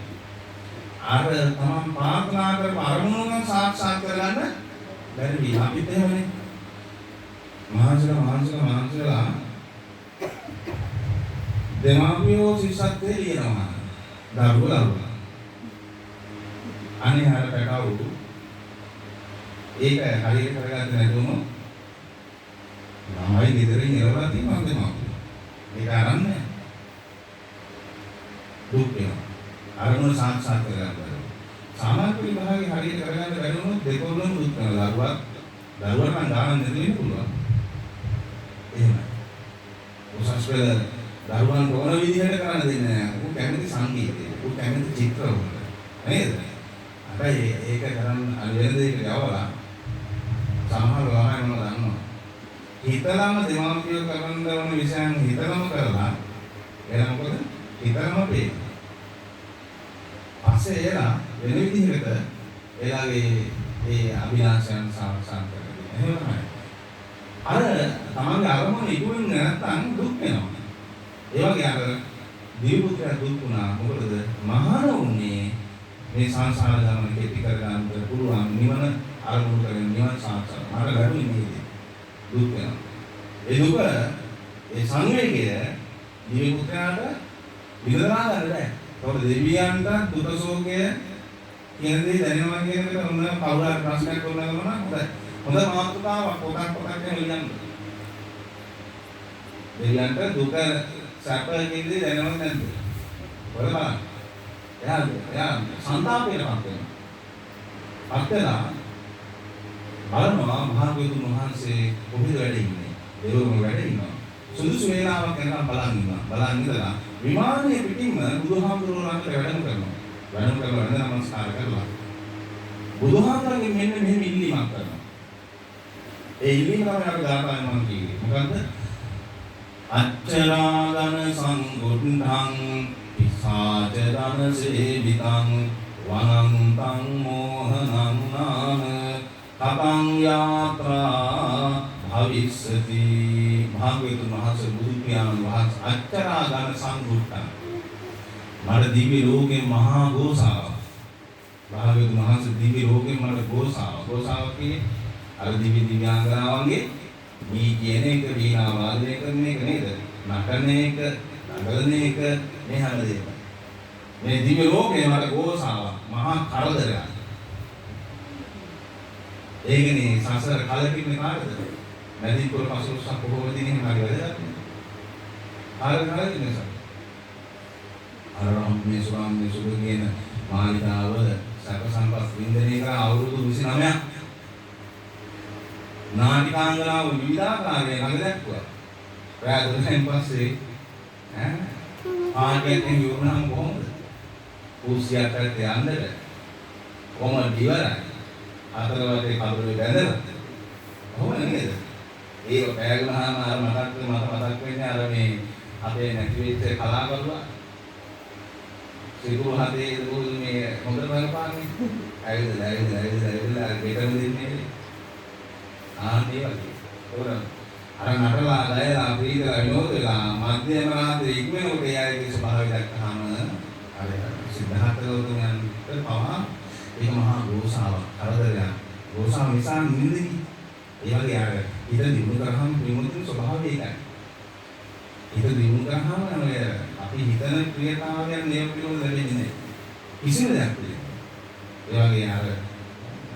අර තමන් ප්‍රාර්ථනා කරපු අරමුණුන් සාක්ෂාත් කරගන්න බැරි වී අපිට එහෙමනේ. මහන්සිලා දෙමාපියෝ සිසත්ේ ලියනවා. දරුවෝ අනේ හර පැටවු ඒක හරියට කරගත්තේ නැතුවම ළමයි ගෙදරින් එළවලා තියෙනවා දෙමාපියෝ. ඒක අරන්නේ දුක් වෙනවා. අරමුණ සාක්ෂාත් කරගන්න බැහැ. සාමාන්‍ය විභාගේ හරියට කරගන්න බැරි වුණොත් දෙකොල්ලම දුක් වෙනවා. දරුවට නම් ගානක් නැති වෙන්න පුළුවන්. එහෙමයි. උසස් පෙළ දරුවන් ඕන විදිහට කරන්න දෙන්නේ නැහැ. ඌ කැමති සංගීතය. ඌ කැමති චිත්‍රවල. නේද? හැබැයි ඒක කරන් වෙන දෙයකට යවලා සමහර ළමයි මම දන්නවා. හිතලම දෙමාපියෝ කරන්න ඕන විෂයන් හිතලම කරලා එයා මොකද? හිතලම පේ. පස්සේ එයා වෙන විදිහකට එයාගේ ඒ අභිලාෂයන් සාර්ථක කරගන්න. එහෙම තමයි. අර තමන්ගේ අරමුණ ඉක්මනින් නැත්තම් දුක් වෙනවා. ඒ වගේ අර දීපුත්‍ර දුක් වුණා. මොකද මහාන උන්නේ මේ සංසාර ගමන කෙටි කරගන්න පුළුවන් නිවන අරමුණු කරගෙන නිවන සාක්ෂාත් කරගන්න ලැබුණේ දුක් වෙනවා. ඒ දුක ඒ සංවේගය දීපුත්‍රයාට විඳලා ගන්න බෑ. ඒකට දෙවියන්ට දුක ශෝකය කියන දේ දැනෙනවා කියන එක ඔන්න කවුරු හරි ප්‍රශ්නයක් කරනවා නම් හොඳයි. හොඳ මාතෘකාවක් පොතක් ලියන්න. දෙවියන්ට දුක සැප කියන දේ දැනෙනවද නැද්ද? බලන්න. එයා සංතාපයටපත් වෙනවා. අත්දලා බලනවා මහා බුදුන් වහන්සේ කොහෙද වැඩ ඉන්නේ? දෙවිවරු වැඩ ඉන්නවා. සුදුසු වේලාවක් යනකම් බලන් ඉන්නවා. බලන් ඉඳලා විමානයේ පිටින්ම බුදුහාමුදුරුවෝ ළඟට වැඩම කරනවා. වැඩම කරලා වෙන නමස්කාර කරලා බුදුහාමුදුරන්ගේ මෙන්න මෙහෙම ඉල්ලීමක් කරනවා. ඒ ඉල්ලීම තමයි අපි ගාථාවෙන් මම කිව්වේ. මොකද්ද? අච්චරාගන සංගුණ්ඨං පිසාච දන සේවිතං වනන්තං මෝහනං නාම තතං යාත්‍රා භවිස්සති. භාග්‍යවතුන් වහන්සේ බුදු පියාණන් වහන්සේ අච්චරාගන සංගුණ්ඨං මට දිව්‍ය ලෝකේ මහා ගෝසාවක්. භාග්‍යවතුන් වහන්සේ දිව්‍ය ලෝකේ මට ගෝසාවක්. ගෝසාවක් කියන්නේ අර දිව්‍ය දිව්‍යාංගනාවන්ගේ මේ කියන එක වීණා වාදනය කරන එක නේද? නටන එක, දඟලන එක මේ හැමදේම. මේ දිව්‍ය ලෝකේ මට ගෝසාවක් මහා කරදරයක්. ඒකනේ සසර කලකින්නේ කාටද? මැදින්පුර පසළොස්වක බොහෝ දිනෙක හරි වැඩක්. ආරකලින්නේ සර්. අරම්මේ සුරාම්මේ සුබ කියන මාලිකාව සැප සම්පත් වින්දනය කර අවුරුදු 29ක් නාටිකාංගනාව විවිධාකාරයේ ළඟ දැක්වුවා. රාජ දුන්නෙන් පස්සේ ආගෙන් යුරුණම් කොහොමද? කුසියට යන්නද? කොහොමද ඉවරයි? අතරවටේ කබරේ බැඳලා. කොහොමද නේද? ඒක පෑගුණාම අර මතක් වෙන්නේ අර මේ අපේ නැති වෙච්ච කලාකරුවා සිකුරු හදේ දුල් මේ හොඳ බලපාන්නේ. ඇවිල්ලා බෙටම දෙන්නේ. ආන්නේ වගේ. අර නටලා ගයලා ප්‍රීතලා විනෝද වෙලා මධ්‍යම රාත්‍රියේ ඉක්මනට එයාගේ ස්වභාවය දැක්කහම අර සිද්ධාර්ථ ගෞතමයන් පවා ඒක මහා ගෝසාවක් කරදරයක්. ගෝසාව නිසා නින්දකි. ඒ වගේ අර හිත දිනු කරාම විමුක්ති ස්වභාවය ඒකයි. හිත දිනු කරාම අපි හිතන ක්‍රියාකාරයන් නියම පිළිවෙල ලැබෙන්නේ නැහැ. කිසිම දෙයක් පිළිවෙල. ඒ වගේ අර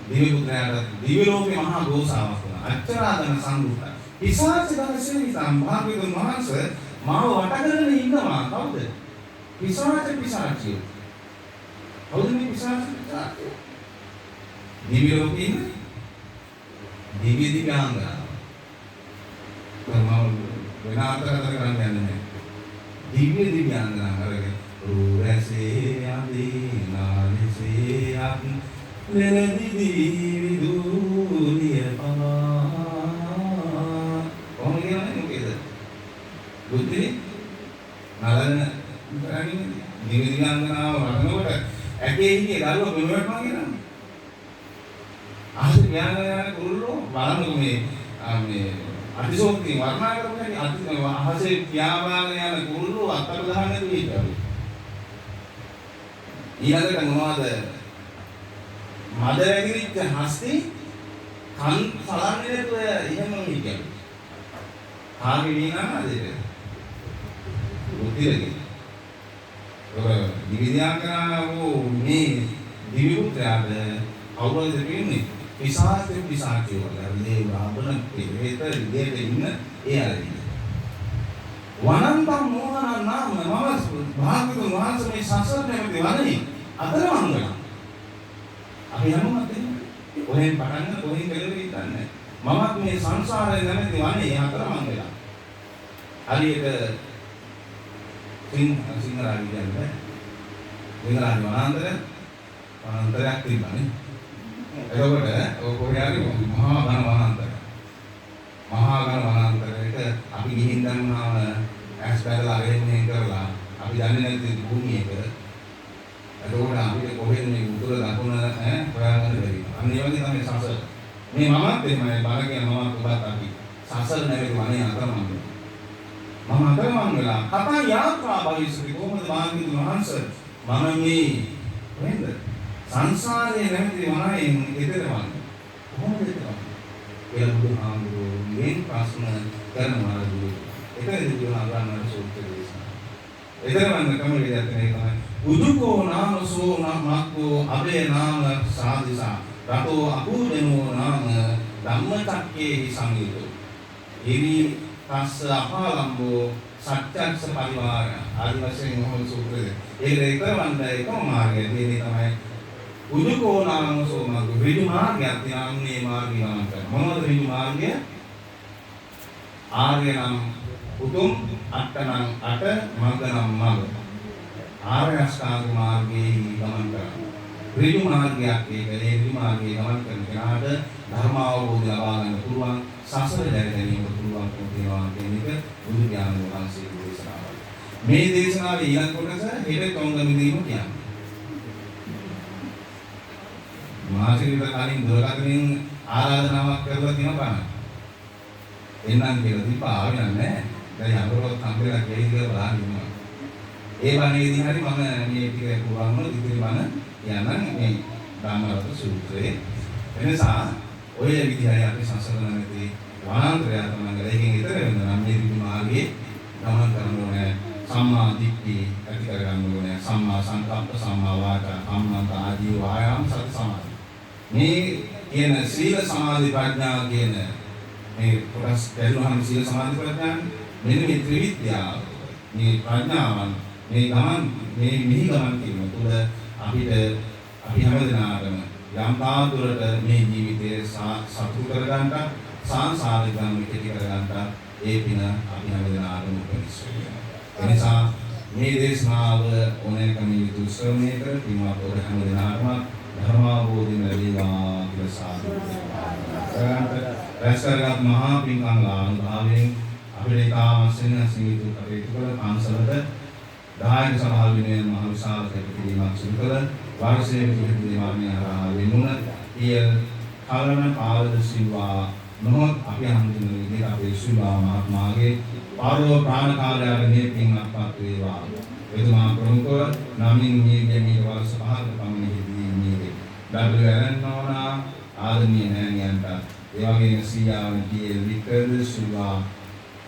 දිව්‍ය පුත්‍රයාට දිව්‍ය ලෝකේ මහා ගෝසාවක් වුණා. අච්චරාදන සංගුත. පිසාච දනසෙනිසම් භාග්‍යවතුන් වහන්සේ මාව වට කරගෙන ඉන්නවා. කවුද? පිසාචිය. කවුද මේ පිසාචිය? දිව්‍ය ලෝකේ ඉන්නේ දිව්‍ය දිව්‍යාංගනා. මම වෙන අර්ථකථන කරන්න යන්නේ නැහැ. දිව්‍ය දිව්‍යාංගනා කරගෙන රූරසේ යදී නාලසේ යත් ලෙලදි විදුලිය පවා කොහොමද කියන්නේ මොකේද? බුද්ධි නලන කරන්නේ දිව්‍ය දිව්‍යාංගනාව වඩනකොට ඇගේ ඉන්නේ දරුවා බිමවටම කියනවා. ආසි ඥානයන කුරුල්ලෝ බලමු මේ අතිශෝක්ති වර්ණා කරන්නේ අති අහසේ පියාඹාගෙන යන කුරුල්ලෝ අත්තර ගහන්නේ විතරයි. ඊළඟට මොනවද? මද වැగిරිච්ච හස්ති කන් සලන්නේ නැතුව එහෙම නිකන්. කාගේ වීණාද ඒක? බුද්ධිරගේ. ඔය දිවිද්‍යාංගනාවෝ මේ දිව්‍ය පුත්‍රයාද අවුරුද්ද දෙන්නේ පිසාචිය වල මේ බාබන පිළිවෙත විදේට ඉන්න ඒ ආරයි. වනන්තම් මෝහන නාම මම භාග්‍යවතුන් වහන්සේ මේ සසර නැමැති වනේ අතරමංගල. අපි හැමෝම එහෙමයි. කොහෙන් පටන් ගන්න කොහෙන් කෙලෙවි හිතන්නේ. මමත් මේ සංසාරේ නැමැති වනේ අතරමං වෙලා. හරියට සිංහරාජි කියන්නේ සිංහරාජි වනාන්තරයක් තිබ්බනේ. එතකොට ඔය කොහේ හරි මහා ඝන වනාන්තරය. මහා ඝන වනාන්තරයට අපි ගිහින් ගන්නාම ඇස් බැලලා අරෙන්නේ කරලා අපි දන්නේ නැති භූමියක. එතකොට අපිට කොහෙද මේ උතුර දකුණ හොයාගන්න බැරි. අන්න ඒ වගේ තමයි සසර. මේ මමත් එහෙමයි බල කියන මමත් ඔබත් අපි සසර නැවති වනේ අතරමං වෙනවා. මම අතරමං වෙලා කතා යාත්‍රා භවිෂ්‍යති කොහොමද මාර්ගික මහන්සර් මම මේ වෙන්ද සංසාරයේ නැති වනයෙන් එතරම් කොහොමද එතරම් කියලා බුදුහාමුදුරුවෝ ප්‍රශ්න කරනවා දුවේ එතනදී බුදුහාමුදුරුවෝ සූත්‍ර දේශනා එතරම් කමලියත් නේ උදුකෝ නාමසෝ නමක්කෝ අබේ නාම සාදිසා රතෝ අකුදෙනෝ නාම ධම්මචක්කේ සංගීතෝ ඉරි තස්ස අපාලම්බෝ සත්‍යක්ෂ පරිවාර ආදි වශයෙන් මොහොත සූත්‍රයේ ඒක එකවන්ද එකම මාර්ගය තියෙන්නේ තමයි උදුකෝ නාමසෝ මග්ග ඍජු මාර්ගයක් තියන්නේ මාර්ගය ගමන් කරන මොනවද ඍජු මාර්ගය ආර්ය නම් උතුම් අට නම් අට මග්ග නම් මග්ග ආර්ය අෂ්ටාංග මාර්ගයේ ගමන් කරන ඍජු මාර්ගයක් ඒකේ ඍජු මාර්ගයේ ගමන් කරන කෙනාට ධර්ම අවබෝධය ලබා ගන්න පුළුවන් සසර දැන ගැනීම පුළුවන් වෙනවා කියන එක බුදු ඥාන වහන්සේ දේශනාවයි. මේ දේශනාවේ ඊළඟ කොටස හෙට කොංග මිදීම කියන්නේ. මාසිරිත කලින් දුරකථනයෙන් ආරාධනාවක් කරලා තියෙන බණ. එන්නම් කියලා දීපා ආවේ නැහැ. දැන් අපරවත් සම්පූර්ණ කෙලි කියලා බලන්න ඉන්නවා. ඒ බණේදී හරි මම මේ ටික පුරාම ඉතිරි බණ යනනම් මේ ධම්මරත සූත්‍රයේ එනිසා ඔය විදිහයි අපි සංසලන නැති වනාන්තරය තමයි ඒකෙන් ඊතර වෙන නම් මේ විදි මාර්ගයේ ගමන් කරන්න ඕනේ සම්මා දිට්ඨි ඇති කර ගන්න ඕනේ සම්මා සංකප්ප සම්මා වාචා සම්මා ආදී වායාම සති සමාධි මේ කියන සීල සමාධි ප්‍රඥා කියන මේ කොටස් දෙන්නුහම සීල සමාධි ප්‍රඥා මෙන්න මේ ත්‍රිවිද්‍යාව මේ ප්‍රඥාවන් මේ ගමන් මේ මිහි ගමන් කියන තුල අපිට අපි හැමදෙනාටම යම් තාදුරට මේ ජීවිතයේ සතුට කරගන්නට සංසාරික ගමන කෙටි කරගන්නට ඒ පින අපි හැමදෙනාටම උපනිශ්‍රය වෙනවා. එනිසා මේ දේශනාව ඕනෑකම යුතු ශ්‍රවණය කර පින්වත් ඔබ හැමදෙනාටම ධර්මාවබෝධය ලැබේවා කියලා සාදු රැස්කරගත් මහා පින්කම් ලාභයෙන් අපේ කාමසෙන සීතු කටයුතු කළ පන්සලට දායක සභාව වෙනුවෙන් මහ විශාල කැපකිරීමක් සිදු කළ වාර්ෂික විහිදු මාර්ගය හරහා වෙනුන ඊය කලන පාවද සිල්වා නොත් අපි හඳුන්වන විදිහට අපේ සිල්වා මහත්මයාගේ පාරව ප්‍රාණ කාර්යාලයේ පින්වත්පත් වේවා. එතුමා ප්‍රමුඛ නමින් මේ වර්ෂ 5ක පමණදී මේ ඩබ්ලිව්.එල්.එන් නෝනා ආදරණීය නෑනියන්ට ඒ වගේම සීයාවන් ටී.එල්. වික්ටර් සිල්වා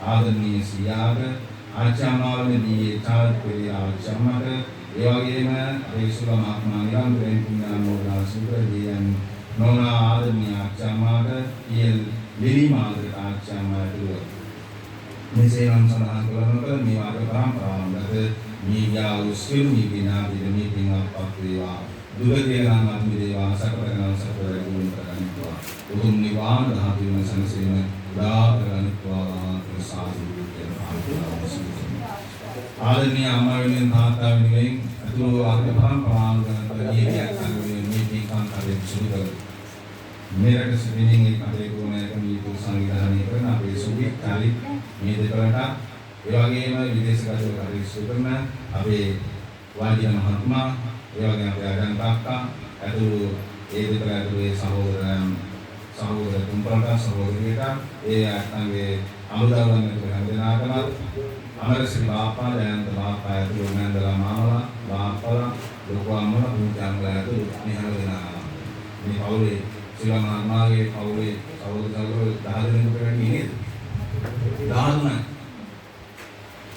ආදරණීය සීයාග ආචාර්යවරුන්ගේ තාත්පර්ය ආචාර්යමට ඒ වගේම දේශුල මහත්මයා නිරන්තරයෙන් පුණ්‍යානුමෝදනා සුපදීයන් නෝනා ආදරණීය ආචාර්යමට ඊල් ලිලිමාගේ ආචාර්යමට මෙසේ නම් සඳහන් කරනකොට මේ වාද පරම්පරාවකට මේ යාවුස්කිල් මේ විනාදී මේ පින්වත්පත් වේවා දුරදීනාමත් වේවා සකරගෙන සකරගෙන කරගන්නවා උතුම් නිවාන ධාතුවේ සංසීම උදා කරගන්නවා ප්‍රසාදු ආදරණීය අම්මා වෙනුවෙන් තාත්තා වෙනුවෙන් අතුරු ආත්ම පරම්පරාවකට නියමයක් කරගෙන මේ පින්කම් කටයුතු සිදු කරනවා. මේකට සිටිනින් ඒ කටයුතු වුණාකම මේ සංවිධානය කරන අපේ සුවි කාලි මේ දෙකලට ඒ වගේම විදේශගත කටයුතු සිදු කරන අපේ වාදින මහත්මයා ඒ වගේම අපේ ආගම් තාත්තා අතුරු ඒ දෙකල ඇතුලේ සහෝදර තුන්පරට සහෝදරියට ඒ අත්ංගේ අමුදාවන් හැමදෙනාටම අමරසිරි බාප්පා දයන්ත බාප්පා ඇතුළු මන්දලා මාමලා බාප්පලා ලොකු අම්මලා පුංචි අම්මලා ඇතුළු මේ හැමදෙනා මේ පවුලේ සිලා මහත්මයාගේ පවුලේ සහෝදරයෝ 10 දෙනෙකුට වැඩි නේද 13යි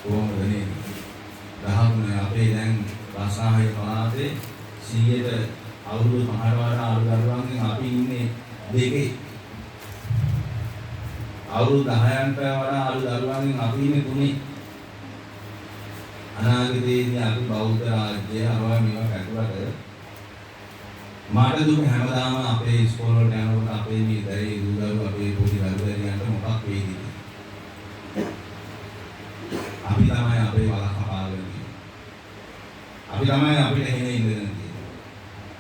කොහොමද නේ 13 අපේ දැන් රසායන පළාතේ 100ට අවුරුදු 5කට වඩා අලු දරුවන්ගෙන් අපි ඉන්නේ දෙකේ අවුරුදු 10න්ට වඩා අලු දරුවන්ගෙන් අපි ඉන්නේ තුනේ අනාගතයේදී අපි බෞද්ධ රාජ්‍යය අරවා මේවා කැටුවට මාට දුක හැමදාම අපේ ඉස්කෝල වලට යනකොට අපේ මේ දරේ දුදරු අපේ පොඩි දරුදරියන්ට මොකක් වේද? අපි තමයි අපේ වල කපාගෙන තියෙන්නේ. අපි තමයි අපිට හෙනේ ඉඳගෙන තියෙන්නේ.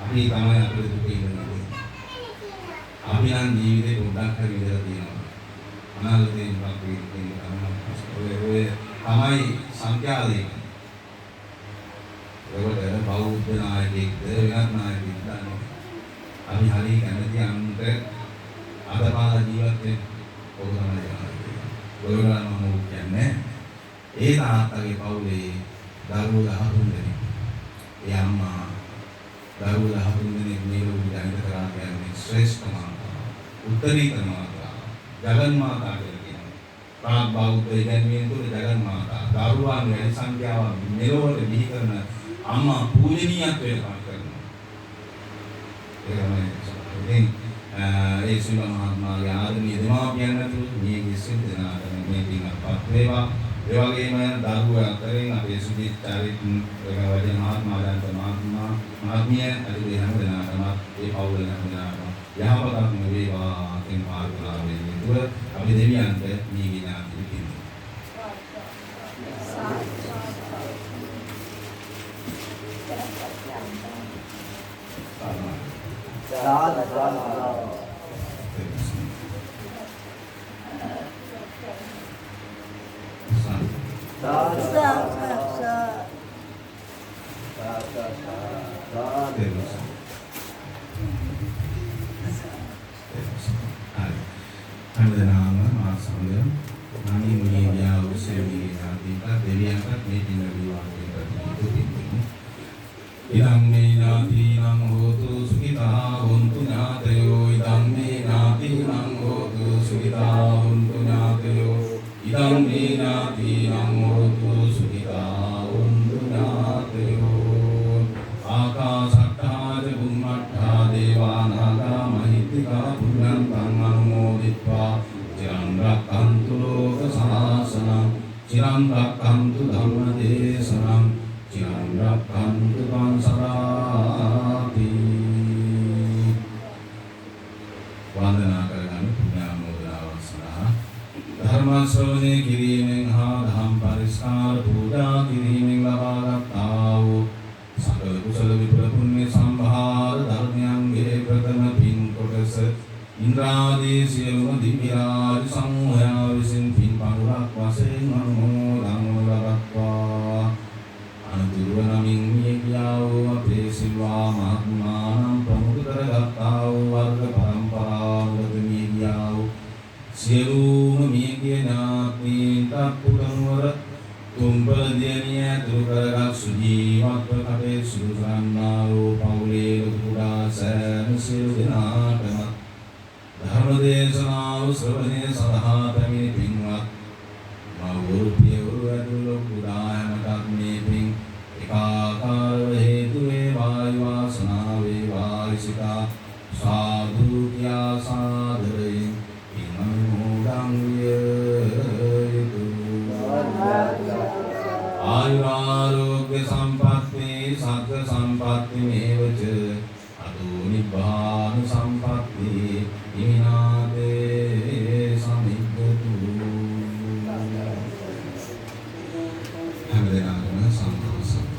අපි තමයි අපේ දුක ඉඳගෙන තියෙන්නේ. අපි නම් ජීවිතේ පොඩ්ඩක් හරි ඉඳලා තියෙනවා. අනාගතේ මොකක් වේද කියන්නේ ඔය තමයි සංඛ්‍යාලේ. ඒකට බෞද්ධ නායකයෙක්ද වෙනත් නායකයෙක්ද නැහැ. අපි හරිය කැමති අන්ත අදපාල ජීවත් වෙන්න ඕක තමයි කරන්නේ. ඔයගොල්ලෝ මම කියන්නේ ඒ තාත්තගේ පවුලේ දරුවෝ 13 දෙනෙක්. ඒ අම්මා දරුවෝ 13 දෙනෙක් මේ ලෝකෙ ජනිත කරා කියන්නේ ශ්‍රේෂ්ඨ මාතාව. උත්තරීතර මාතාව. ජගන් මාතා කියලා කියනවා. ප්‍රාග් බෞද්ධ ඉගැන්වීම් තුළ ජගන් මාතා. දරුවන් වැඩි සංඛ්‍යාවක් මෙලොවට බිහි කරන අම්මා පූජනීයත්වයට පත් කරනවා. ඒ තමයි ඒ සුල මහත්මයාගේ ආදරණීය දෙමාපියන් ඇතුළු මේ කිසිම දෙනාට මේ පින්වත්පත් වේවා. ඒ වගේම දරුවෝ අතරින් අපේ සුජිත් චරිත වැඩි මහත්මයාට මහත්මිය ඇතුළු හැම දෙනාටම ඒ පවුල හැම දෙනාටම යහපතක් වේවා කියන ප්‍රාර්ථනාවෙන් යුතුව අපි දෙවියන්ට මේ විනාඩි දෙකකින් Idang me nati nang hotu sukita huntu nyatayo. Idang me nati nang hotu sukita huntu nyatayo. Idang me nati nang hotu sukita huntu nyatayo. Akasatta jagummatta devanaga mahitika punyantang anumoditva chiran rakkantu loka sasanam chiran rakkantu dhamma desanam chiran rakkantu pansarati. වන්දනා කරගන්න පුණ්‍යානුමෝදනාවක් සඳහා ධර්ම ශ්‍රවණය කිරීමෙන් හා ධම් පරිස්කාර පූජා කිරීමෙන් ලබාගත්තා වූ සකල කුසල විපුල පුණ්‍ය සම්භාර ධර්මයන්ගේ ප්‍රථම පින් කොටස ඉන්ද්‍රාදී සියලුම දිව්‍ය රාජ සමූහයා විසින් පින් පඳුරක් වශයෙන් අනුමෝදන් ලබත්වා. අනුදුර නමින් මිය ගියා වූ අපේ සිල්වා මහත්මයාණන් ප්‍රමුඛ කරගත්තා වූ වර්ග පරම්පරාවකට මිය ගියා වූ සියලුම මියගිය ඥාතීන්ට පුරනුවර තුම්බල දියණිය ඇතුළු කරගත් සුජීවත්ව කටේ සිදු කරන්නා වූ පවුලේ ලොකු කුඩා සෑම සියලු දෙනාටම ධර්ම දේශනාව ශ්‍රවණය සඳහා පැමිණි පින්වත් මව්වරු පියවරු ඇතුළු කුඩා හැමටත් මේ පින් එකාකාරව හේතු වේවා වාසනාව වේවා සිතා සාදු කියා සාදරයෙන් පින් අනුමෝදන් විය යුතුය. ආයුරාෝග්‍ය සම්පත්ති සග්ග සම්පත්ති මේවච අදෝ නිබ්බාන සම්පත්ති ඉමිනාතේ සමිද්දතු. හැමදෙනාටම සම්පූර්ණ සතුට